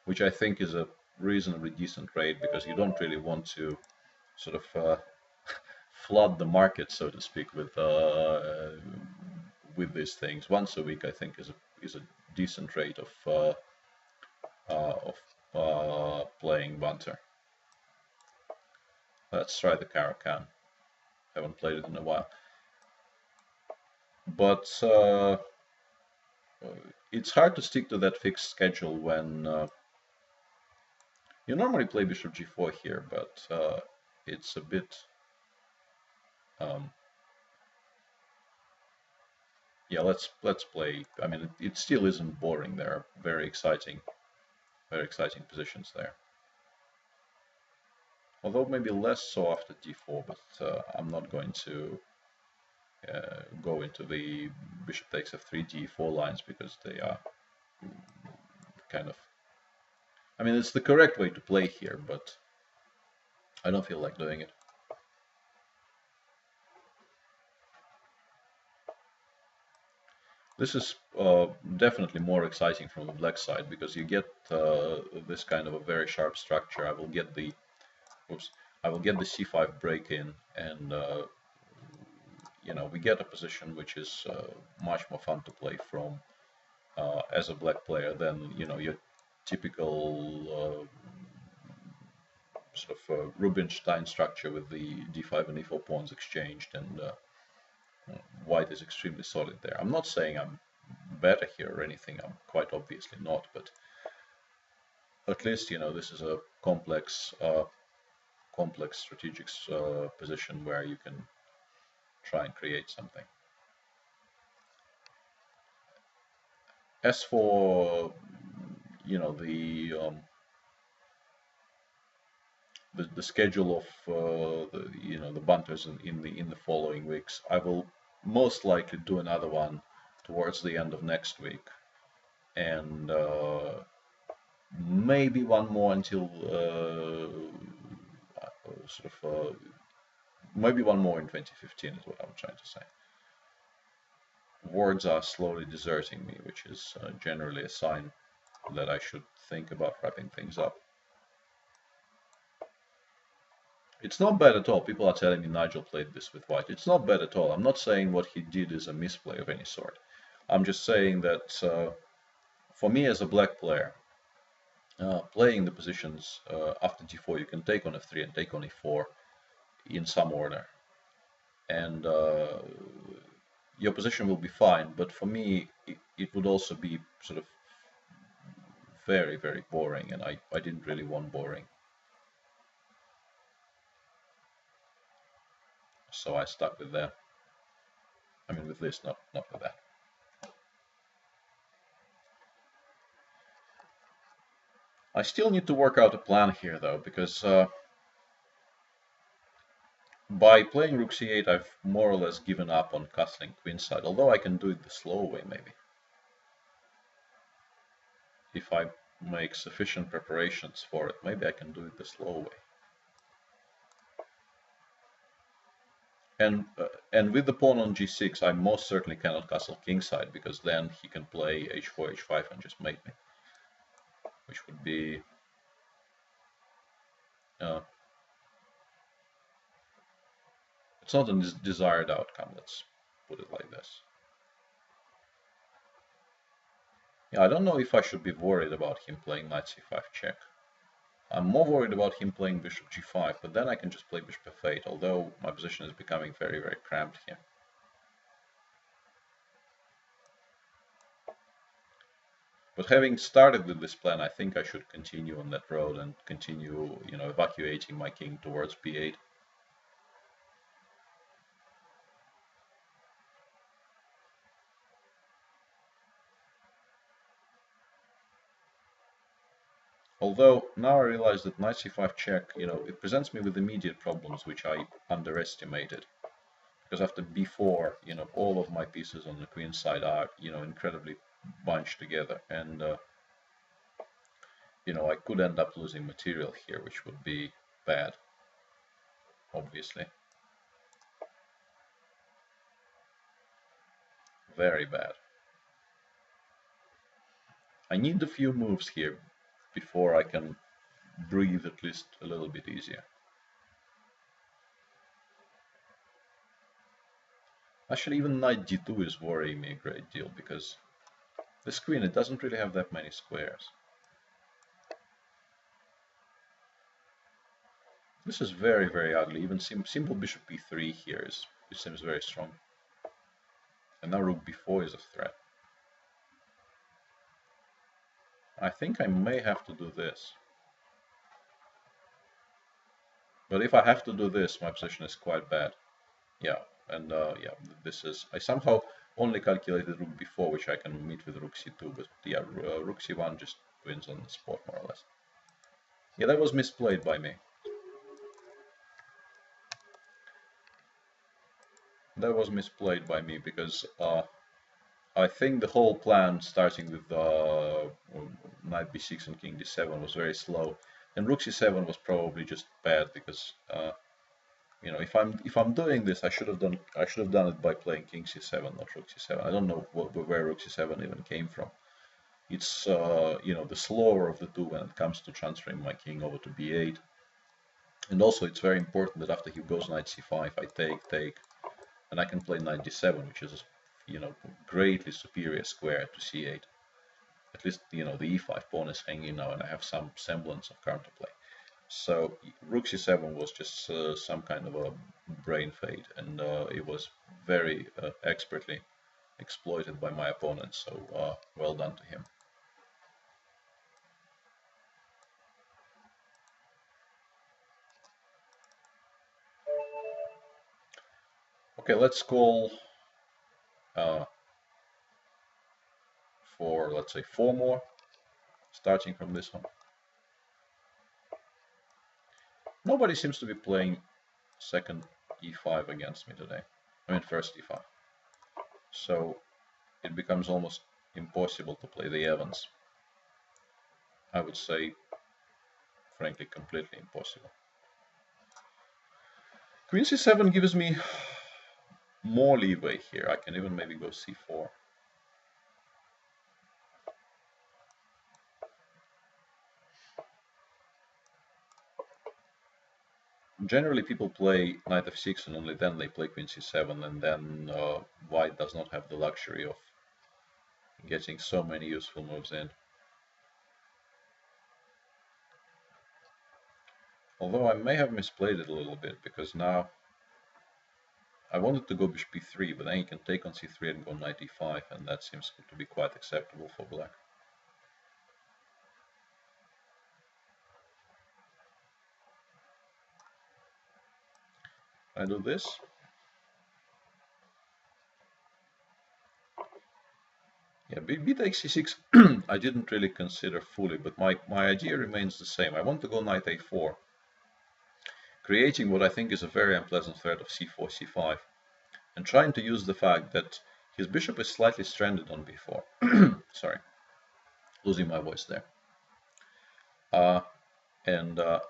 which I think is a reasonably decent rate because you don't really want to sort of flood the market, so to speak, with these things. Once a week, I think, is a decent rate of playing Banter. Let's try the Caro-Kann. Haven't played it in a while, but it's hard to stick to that fixed schedule when you normally play bishop g4 here, but it's a bit yeah, let's play. I mean, it still isn't boring. There are very exciting positions there. Although maybe less so after d4, but I'm not going to go into the bishop takes f3 d4 lines because they are kind of. I mean, it's the correct way to play here, but I don't feel like doing it. This is definitely more exciting from the black side because you get this kind of a very sharp structure. I will get the c5 break in, and you know, we get a position which is much more fun to play from as a black player than, you know, your typical sort of Rubinstein structure with the d5 and e4 pawns exchanged, and white is extremely solid there. I'm not saying I'm better here or anything. I'm quite obviously not, but at least, you know, this is a complex strategic position where you can try and create something. As for, you know, the schedule of the bunters in the following weeks, I will most likely do another one towards the end of next week, and maybe one more until maybe one more in 2015 is what I'm trying to say. Words are slowly deserting me, which is generally a sign that I should think about wrapping things up. It's not bad at all. People are telling me Nigel played this with white. It's not bad at all. I'm not saying what he did is a misplay of any sort. I'm just saying that for me as a black player, playing the positions after d4, you can take on f3 and take on e4 in some order, and your position will be fine. But for me, it would also be sort of very, very boring, and I didn't really want boring. So I stuck with that. I mean, with this, not with that. I still need to work out a plan here, though, because by playing rook c8, I've more or less given up on castling queenside, although I can do it the slow way, maybe. If I make sufficient preparations for it, maybe I can do it the slow way. And with the pawn on g6, I most certainly cannot castle kingside, because then he can play h4, h5 and just mate me, which would be it's not a desired outcome, let's put it like this. Yeah, I don't know if I should be worried about him playing knight c5 check. I'm more worried about him playing bishop g5, but then I can just play bishop f8, although my position is becoming very, very cramped here. But having started with this plan, I think I should continue on that road and continue, evacuating my king towards b8. Although now I realize that knight c5 check, it presents me with immediate problems which I underestimated. Because after b4, all of my pieces on the queen side are, incredibly bunched together, and I could end up losing material here, which would be bad, obviously. Very bad. I need a few moves here before I can breathe at least a little bit easier. Actually, even knight d2 is worrying me a great deal, because this queen, it doesn't really have that many squares. This is very, very ugly. Even simple bishop b3 here it seems very strong. And now rook b4 is a threat. I think I may have to do this. But if I have to do this, my position is quite bad. Yeah, and yeah, this is... I somehow only calculated rook b4, which I can meet with rook c2, but yeah, rook c1 just wins on the spot, more or less. Yeah, that was misplayed by me. That was misplayed by me, because I think the whole plan, starting with knight b6 and king d7, was very slow, and rook c7 was probably just bad, because if I'm doing this, I should have done it by playing king c7, not rook c7. I don't know where rook c7 even came from. It's the slower of the two when it comes to transferring my king over to b8, and also it's very important that after he goes knight c5, I take, and I can play knight d7, which is greatly superior square to c8. At least the e5 pawn is hanging now, and I have some semblance of counterplay. So rook c7 was just some kind of a brain fade, and it was very expertly exploited by my opponent. So well done to him. Okay, let's call for, let's say, 4 more, starting from this one. Nobody seems to be playing second e5 against me today. I mean, first e5. So it becomes almost impossible to play the Evans. I would say, frankly, completely impossible. Queen c7 gives me more leeway here. I can even maybe go c4. Generally, people play knight f6 and only then they play queen c7, and then white does not have the luxury of getting so many useful moves in. Although I may have misplayed it a little bit, because now I wanted to go bishop b3, but then you can take on c3 and go knight e5, and that seems to be quite acceptable for black. I do this. Yeah, b takes c6 I didn't really consider fully, but my idea remains the same. I want to go knight a4, creating what I think is a very unpleasant threat of c4, c5, and trying to use the fact that his bishop is slightly stranded on b4. Sorry, losing my voice there.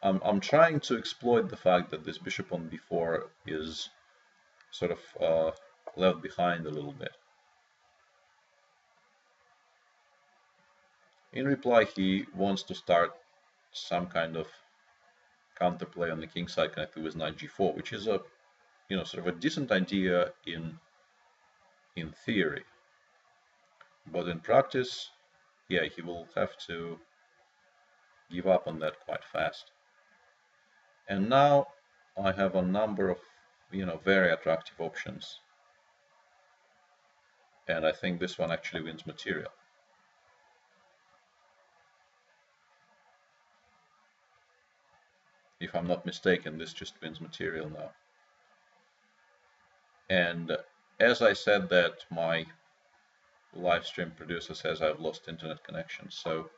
I'm trying to exploit the fact that this bishop on b4 is sort of left behind a little bit. In reply, he wants to start some kind of counterplay on the king side connected with knight g4, which is a sort of a decent idea in theory, but in practice yeah, he will have to give up on that quite fast. And now I have a number of, very attractive options. And I think this one actually wins material. If I'm not mistaken, this just wins material now. And as I said that my live stream producer says I've lost internet connection, so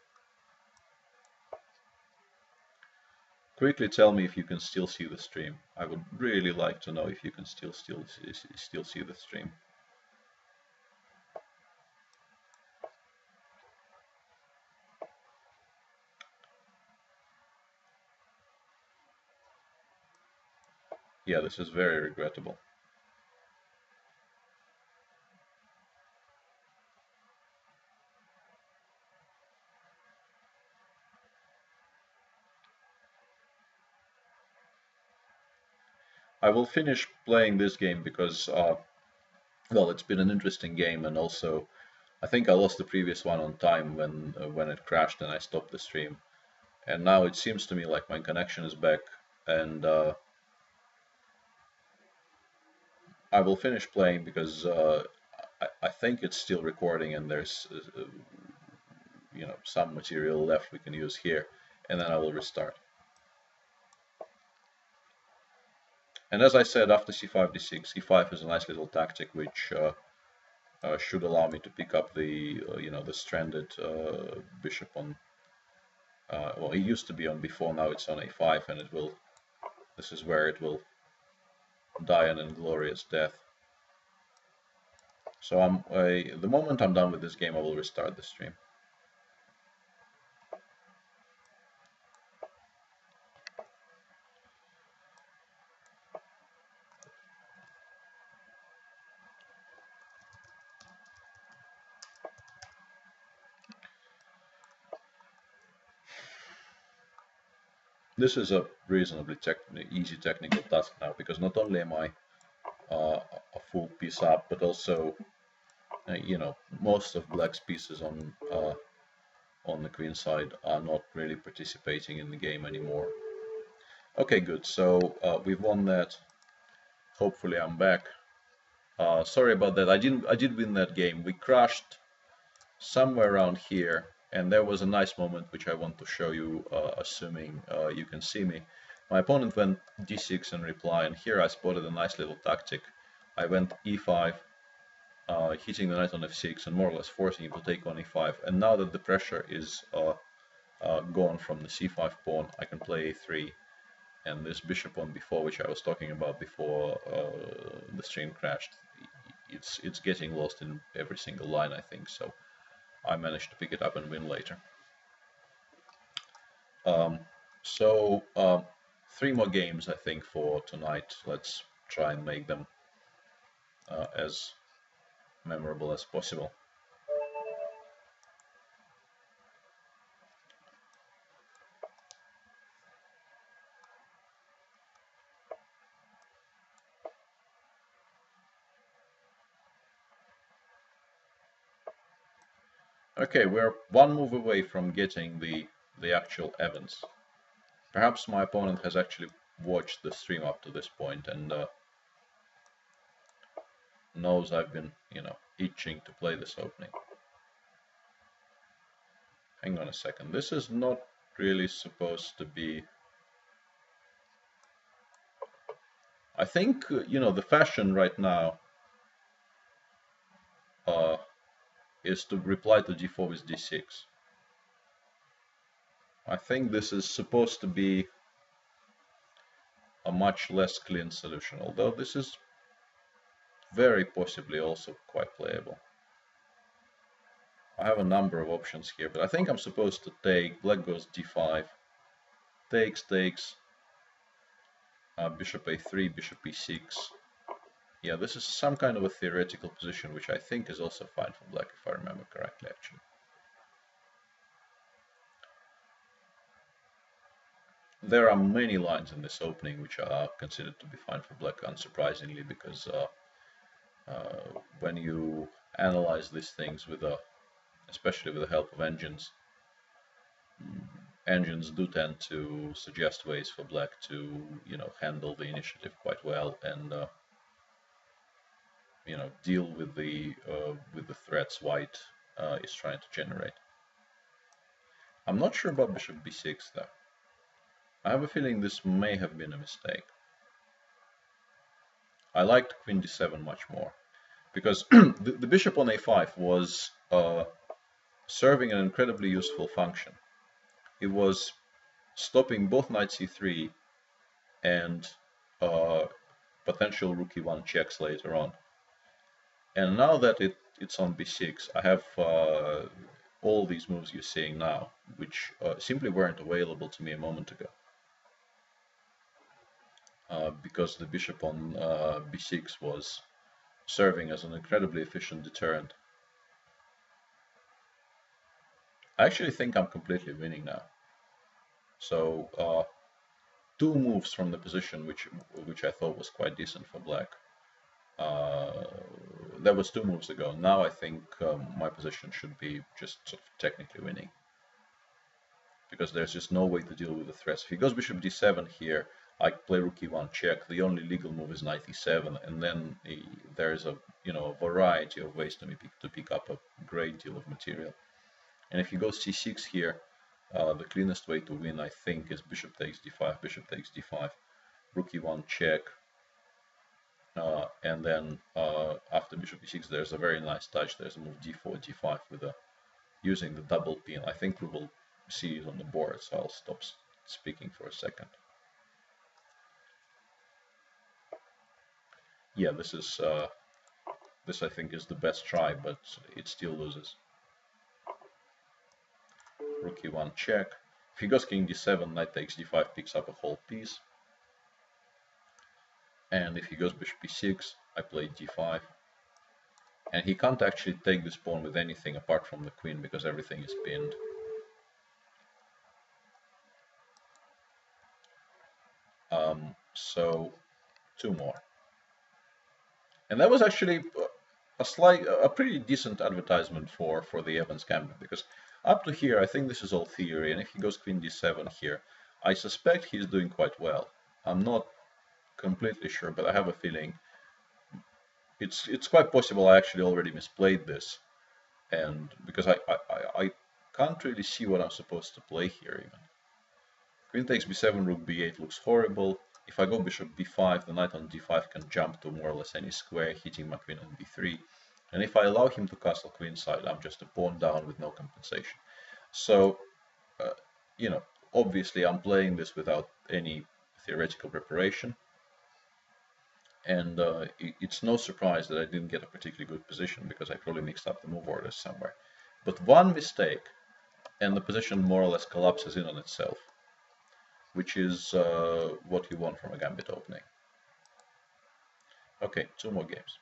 quickly tell me if you can still see the stream. I would really like to know if you can still see the stream. Yeah, this is very regrettable. I will finish playing this game because, well, it's been an interesting game, and also I think I lost the previous one on time when it crashed and I stopped the stream. And now it seems to me like my connection is back, and I will finish playing because I think it's still recording and there's some material left we can use here, and then I will restart. And as I said, after c5 d6, e5 is a nice little tactic which should allow me to pick up the the stranded bishop on. Well, it used to be on b4, now it's on a5, and it will. This is where it will die an inglorious death. So the moment I'm done with this game, I will restart the stream. This is a reasonably easy technical task now, because not only am I a full piece up, but also most of black's pieces on the queen side are not really participating in the game anymore. Okay, good. So we've won that. Hopefully, I'm back. Sorry about that. I did win that game. We crashed somewhere around here, and there was a nice moment which I want to show you, assuming you can see me. My opponent went d6 in reply, and here I spotted a nice little tactic. I went e5, hitting the knight on f6 and more or less forcing him to take on e5. And now that the pressure is gone from the c5 pawn, I can play a3, and this bishop on b4, which I was talking about before the stream crashed, it's getting lost in every single line, I think. So I managed to pick it up and win later. So 3 more games, I think, for tonight. Let's try and make them as memorable as possible. Okay, we're one move away from getting the actual Evans. Perhaps my opponent has actually watched the stream up to this point and knows I've been, itching to play this opening. Hang on a second. This is not really supposed to be. I think, the fashion right now is to reply to d4 with d6. I think this is supposed to be a much less clean solution, although this is very possibly also quite playable. I have a number of options here, but I think I'm supposed to take. Black goes d5, takes, bishop a3, bishop e6. Yeah, this is some kind of a theoretical position, which I think is also fine for black, if I remember correctly, actually. There are many lines in this opening which are considered to be fine for black, unsurprisingly, because when you analyze these things with a especially with the help of engines. Engines do tend to suggest ways for black to, handle the initiative quite well and, deal with the threats white is trying to generate. I'm not sure about bishop b6 though. I have a feeling this may have been a mistake. I liked queen d7 much more because the bishop on a5 was serving an incredibly useful function. It was stopping both knight c3 and potential rook e1 checks later on. And now that it's on b6, I have all these moves you're seeing now, which simply weren't available to me a moment ago. Because the bishop on b6 was serving as an incredibly efficient deterrent. I actually think I'm completely winning now. So two moves from the position which I thought was quite decent for black. That was 2 moves ago. Now I think my position should be just sort of technically winning, because there's just no way to deal with the threats. If he goes bishop d7 here, I play rook e1 check. The only legal move is knight e7, and then there's a variety of ways to pick up a great deal of material. And if he goes c6 here, the cleanest way to win, I think, is bishop takes d5, bishop takes d5, rook e1 check, and then after bishop e6, there's a very nice touch. There's a move d4, d5 with using the double pin. I think we will see it on the board, so I'll stop speaking for a second. Yeah, this I think is the best try, but it still loses. Rook e1 check. If he goes king d7, knight takes d5, picks up a whole piece. And if he goes bishop e6, I play d5. And he can't actually take this pawn with anything apart from the queen, because everything is pinned. So 2 more. And that was actually a pretty decent advertisement for the Evans Gambit, because up to here I think this is all theory, and if he goes queen d7 here, I suspect he's doing quite well. I'm not completely sure, but I have a feeling it's quite possible I actually already misplayed this, and because I can't really see what I'm supposed to play here even. Queen takes b7, rook b8 looks horrible. If I go bishop b5, the knight on d5 can jump to more or less any square, hitting my queen on b3. And if I allow him to castle queenside, I'm just a pawn down with no compensation. So, obviously I'm playing this without any theoretical preparation. And it's no surprise that I didn't get a particularly good position, because I probably mixed up the move orders somewhere. But one mistake, and the position more or less collapses in on itself, which is what you want from a gambit opening. Okay, 2 more games.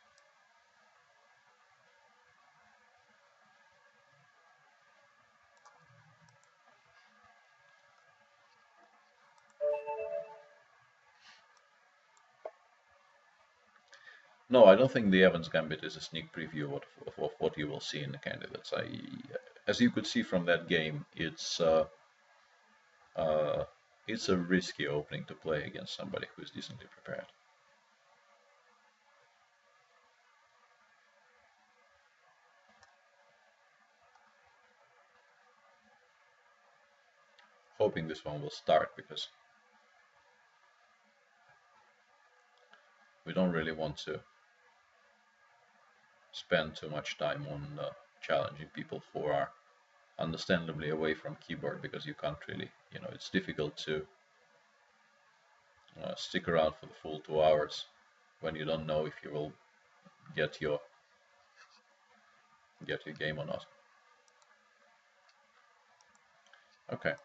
No, I don't think the Evans Gambit is a sneak preview of what you will see in the candidates. As you could see from that game, it's a risky opening to play against somebody who is decently prepared. Hoping this one will start, because we don't really want to spend too much time on challenging people who are understandably away from keyboard, because you can't really, it's difficult to stick around for the full 2 hours when you don't know if you will get your game or not. Okay.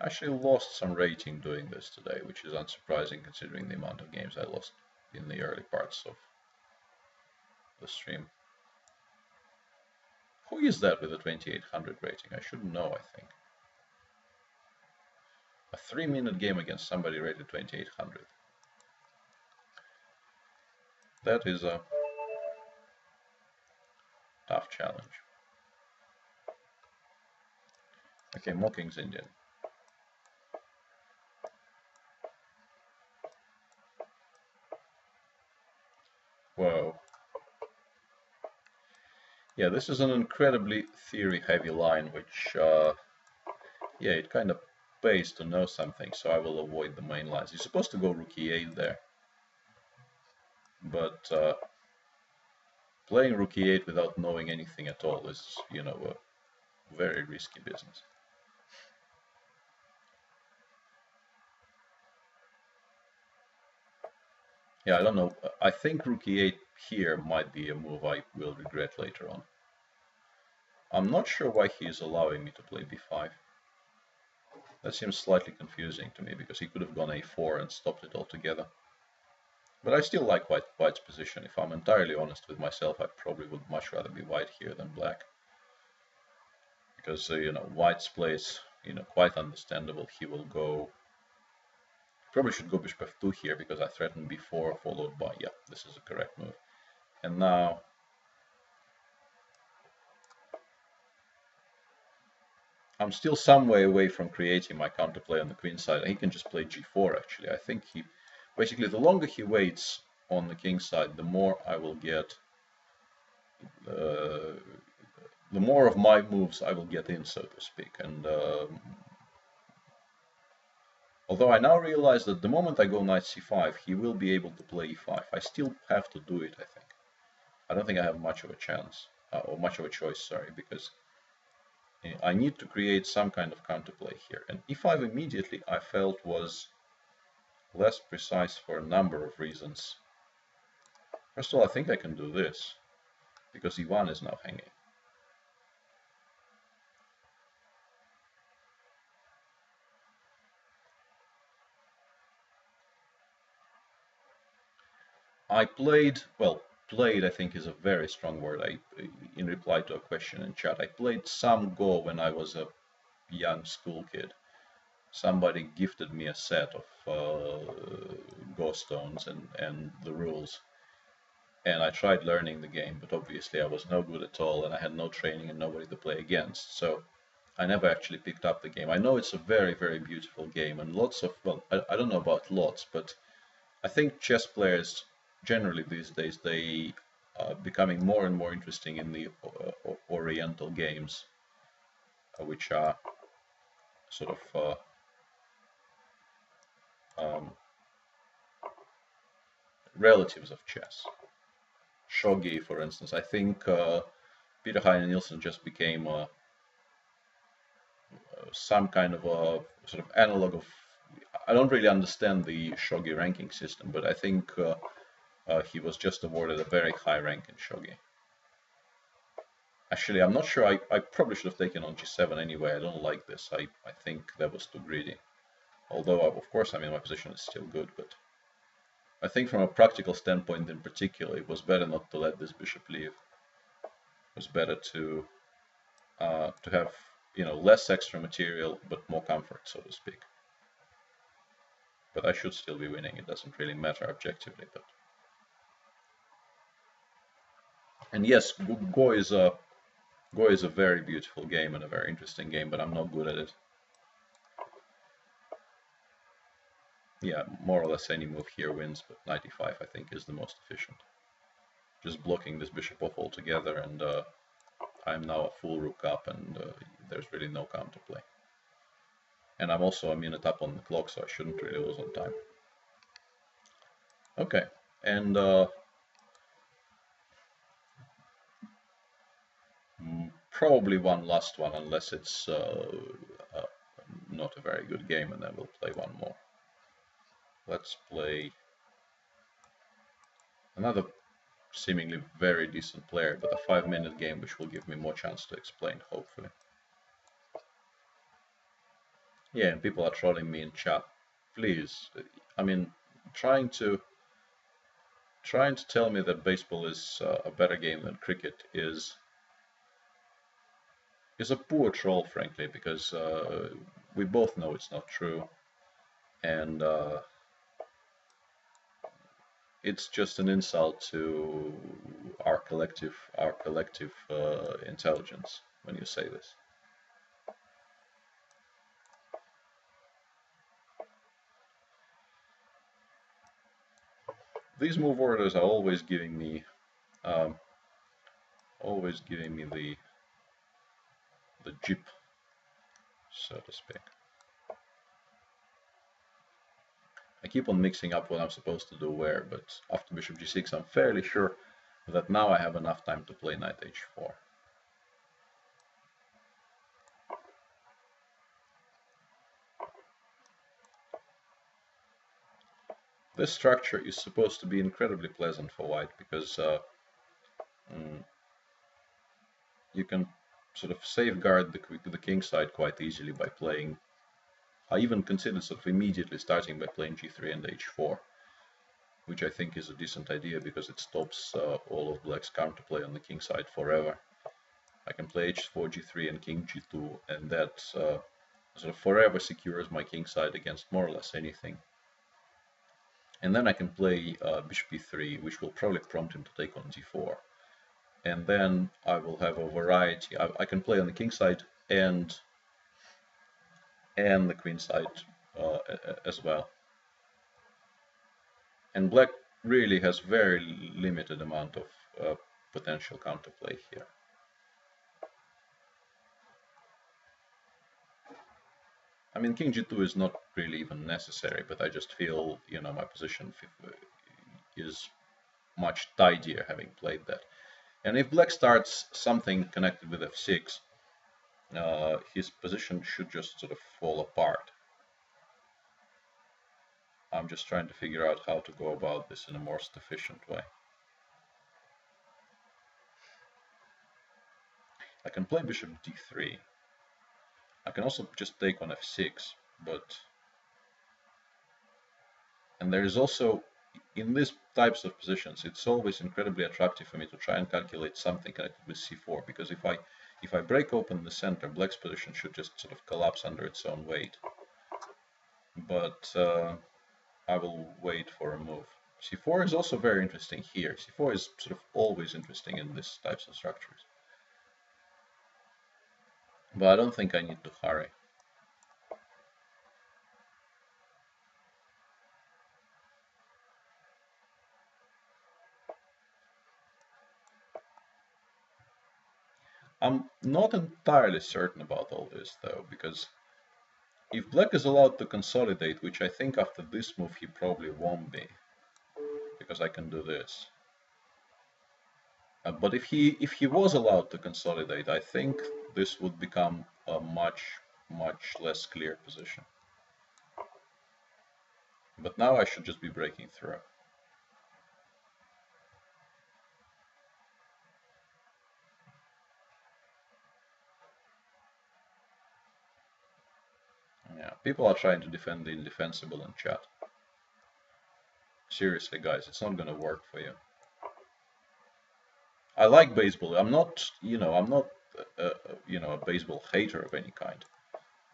I actually lost some rating doing this today, which is unsurprising considering the amount of games I lost in the early parts of the stream. Who is that with a 2800 rating? I should know, I think. A 3-minute game against somebody rated 2800. That is a challenge. Okay, more kings Indian. Whoa. Yeah, this is an incredibly theory-heavy line, which, yeah, it kind of pays to know something, so I will avoid the main lines. You're supposed to go rook e8 there, but playing rook e8 without knowing anything at all is, you know, a very risky business. Yeah, I don't know. I think rook e8 here might be a move I will regret later on. I'm not sure why he is allowing me to play b5. That seems slightly confusing to me, because he could have gone a4 and stopped it altogether. But I still like white's position. If I'm entirely honest with myself, I probably would much rather be white here than black. Because, you know, white's place, you know, quite understandable. He will go... Probably should go bishop f2 here, because I threatened b4 followed by... Yeah, this is a correct move. And now... I'm still some way away from creating my counterplay on the queen side. He can just play g4, actually. I think he... Basically, the longer he waits on the king side, the more I will get... the more of my moves I will get in, so to speak. And although I now realize that the moment I go knight c5, he will be able to play e5. I still have to do it, I think. I don't think I have much of a chance, or much of a choice, sorry, because I need to create some kind of counterplay here. And e5 immediately I felt was less precise for a number of reasons. First of all, I think I can do this, because e1 is now hanging. I played, well, played I think is a very strong word. In reply to a question in chat, I played some Go when I was a young school kid. Somebody gifted me a set of Go stones and the rules. And I tried learning the game, but obviously I was no good at all, and I had no training and nobody to play against. So I never actually picked up the game. I know it's a very, very beautiful game, and lots of, well, I don't know about lots, but I think chess players generally these days, they are becoming more and more interesting in the Oriental games, which are sort of relatives of chess. Shogi, for instance, I think Peter Heine Nielsen just became some kind of a sort of analog of. I don't really understand the shogi ranking system, but I think he was just awarded a very high rank in shogi. Actually, I'm not sure. I probably should have taken on g7 anyway. I don't like this. I think that was too greedy. Although, of course, I mean, my position is still good, but I think from a practical standpoint in particular, it was better not to let this bishop leave. It was better to have, you know, less extra material, but more comfort, so to speak. But I should still be winning. It doesn't really matter objectively. But and yes, Go is a very beautiful game and a very interesting game, but I'm not good at it. Yeah, more or less any move here wins, but 95 I think is the most efficient. Just blocking this bishop off altogether, and I'm now a full rook up, and there's really no counterplay. And I'm also a minute up on the clock, so I shouldn't really lose on time. Okay, and probably one last one, unless it's not a very good game, and then we'll play one more. Let's play another seemingly very decent player, but a 5-minute game, which will give me more chance to explain, hopefully. Yeah, and people are trolling me in chat. Please, I mean, trying to tell me that baseball is a better game than cricket is a poor troll, frankly, because we both know it's not true, and it's just an insult to our collective intelligence when you say this. These move orders are always giving me the jip, so to speak. I keep on mixing up what I'm supposed to do where, but after bishop g6 I'm fairly sure that now I have enough time to play knight h4. This structure is supposed to be incredibly pleasant for white because you can sort of safeguard the king side quite easily by playing. I even considered sort of immediately starting by playing g3 and h4, which I think is a decent idea because it stops all of black's counterplay on the king side forever. I can play h4, g3 and king g2, and that sort of forever secures my king side against more or less anything. And then I can play bishop e3, which will probably prompt him to take on d4. And then I will have a variety. I can play on the king side and the queen side as well. And black really has very limited amount of potential counterplay here. I mean, king g2 is not really even necessary, but I just feel, you know, my position is much tidier having played that. And if black starts something connected with f6, his position should just sort of fall apart. I'm just trying to figure out how to go about this in a more efficient way. I can play bishop d3. I can also just take on f6, and there is also, in these types of positions, it's always incredibly attractive for me to try and calculate something connected with c4, because if I break open the center, black's position should just sort of collapse under its own weight. But I will wait for a move. c4 is also very interesting here. c4 is sort of always interesting in these types of structures. But I don't think I need to hurry. I'm not entirely certain about all this, though, because if black is allowed to consolidate, which I think after this move he probably won't be, because I can do this. But if he was allowed to consolidate, I think this would become a much less clear position. But now I should just be breaking through. Yeah, people are trying to defend the indefensible in chat. Seriously, guys, it's not going to work for you. I like baseball. I'm not, I'm not, a baseball hater of any kind.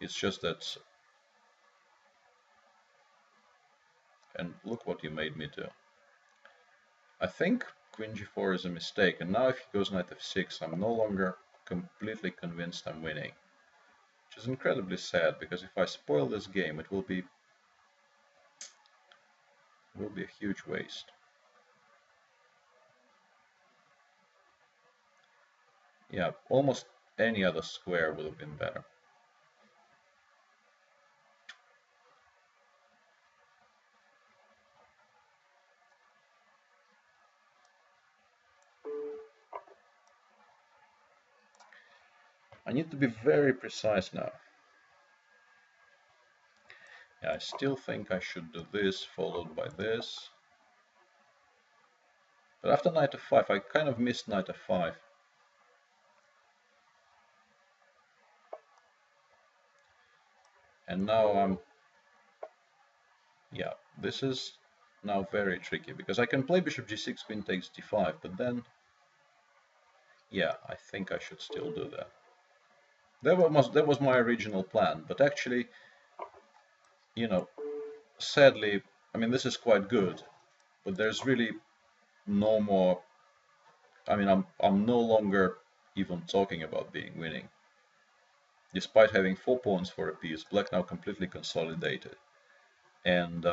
It's just that, and look what you made me do. I think queen g4 is a mistake, and now if he goes knight f6, I'm no longer completely convinced I'm winning, which is incredibly sad, because if I spoil this game, it will be a huge waste. Yeah, almost any other square would have been better. I need to be very precise now. Yeah, I still think I should do this, followed by this. But after knight f5, I kind of missed knight f5. And now yeah, this is now very tricky, because I can play bishop g6, queen takes d5, but then, yeah, I think I should still do that. That was my original plan, but actually, sadly, I mean, this is quite good, but there's really no more. I mean, I'm no longer even talking about being winning. Despite having 4 pawns for a piece, black now completely consolidated, and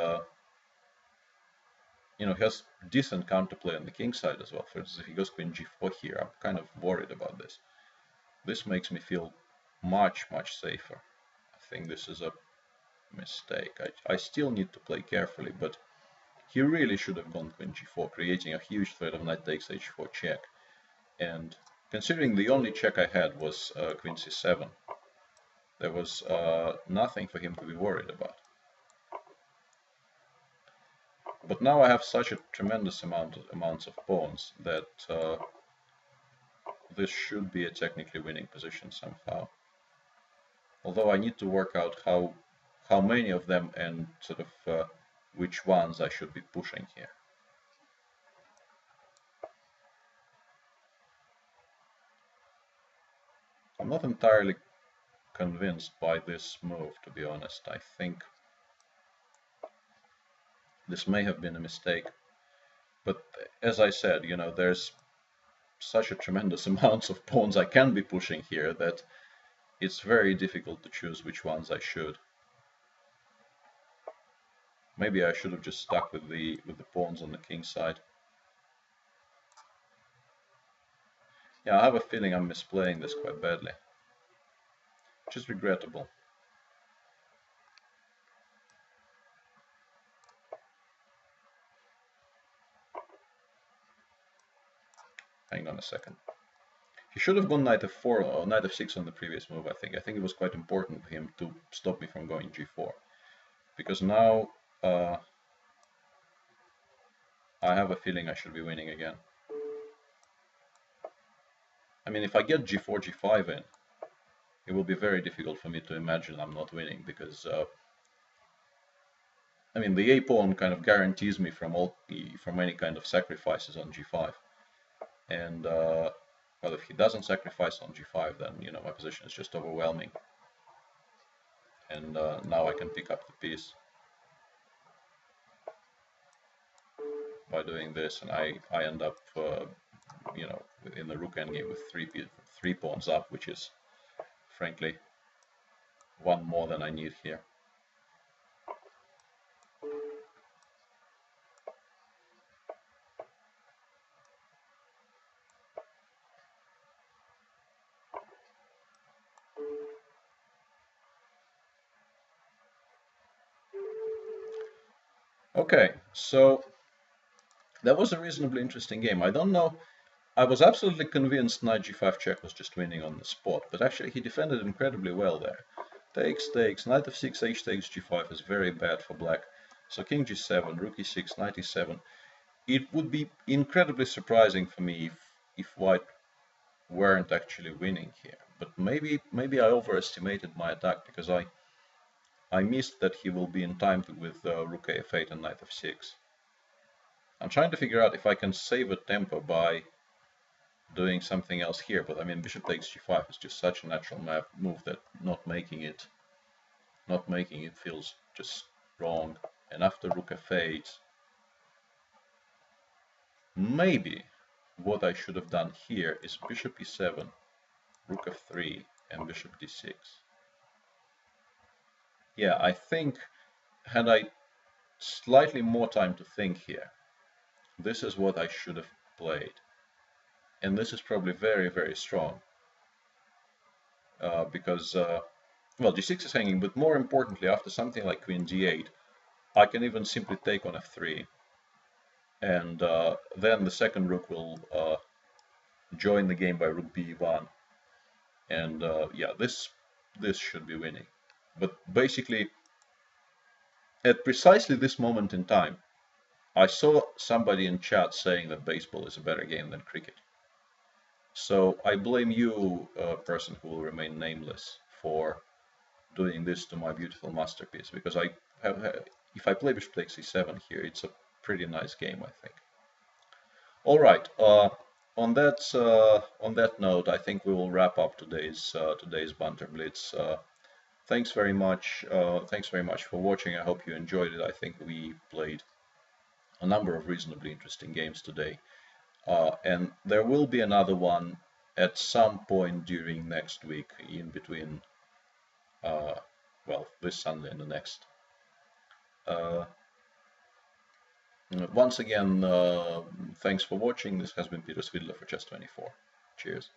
he has decent counterplay on the king side as well. For instance, if he goes queen g4 here, I'm kind of worried about this. This makes me feel much safer. I think this is a mistake. I still need to play carefully, but he really should have gone queen g4, creating a huge threat of knight takes h4 check. And considering the only check I had was queen c7, there was nothing for him to be worried about. But now I have such a tremendous amounts of pawns that this should be a technically winning position somehow. Although I need to work out how many of them and sort of which ones I should be pushing here. I'm not entirely convinced by this move, to be honest. I think this may have been a mistake. But as I said, there's such a tremendous amount of pawns I can be pushing here that it's very difficult to choose which ones I should. Maybe I should have just stuck with the pawns on the king side. Yeah, I have a feeling I'm misplaying this quite badly, which is regrettable. Hang on a second. He should have gone knight f4 or knight f6 on the previous move, I think. I think it was quite important for him to stop me from going g4. Because now I have a feeling I should be winning again. I mean, if I get g4, g5 in, it will be very difficult for me to imagine I'm not winning, because I mean, the a pawn kind of guarantees me from any kind of sacrifices on g5, and well, if he doesn't sacrifice on g5, then my position is just overwhelming, and now I can pick up the piece by doing this, and I end up in the rook endgame with three pawns up, which is frankly one more than I need here. Okay, so that was a reasonably interesting game. I don't know. I was absolutely convinced knight g5 check was just winning on the spot, but actually he defended incredibly well there. Takes, knight f6, h takes g5 is very bad for black. So king g7, rook e6, knight e7. It would be incredibly surprising for me if white weren't actually winning here. But maybe I overestimated my attack, because I missed that he will be in time with rook f8 and knight f6. I'm trying to figure out if I can save a tempo by doing something else here, but I mean, bishop takes g5 is just such a natural move that not making it feels just wrong. And after rook f8, maybe what I should have done here is bishop e7, rook f3, and bishop d6. Yeah, I think had I slightly more time to think here, this is what I should have played. And this is probably very strong, because well, g6 is hanging, but more importantly, after something like queen d8, I can even simply take on f3, and then the second rook will join the game by rook b1, and yeah, this should be winning. But basically, at precisely this moment in time, I saw somebody in chat saying that baseball is a better game than cricket. So I blame you, person who will remain nameless, for doing this to my beautiful masterpiece, because if I play bishop takes e7 here, it's a pretty nice game, I think. All right. On that note, I think we will wrap up today's Banter Blitz. Thanks very much. Thanks very much for watching. I hope you enjoyed it. I think we played a number of reasonably interesting games today. And there will be another one at some point during next week, in between, well, this Sunday and the next. Once again, thanks for watching. This has been Peter Svidler for Chess24. Cheers.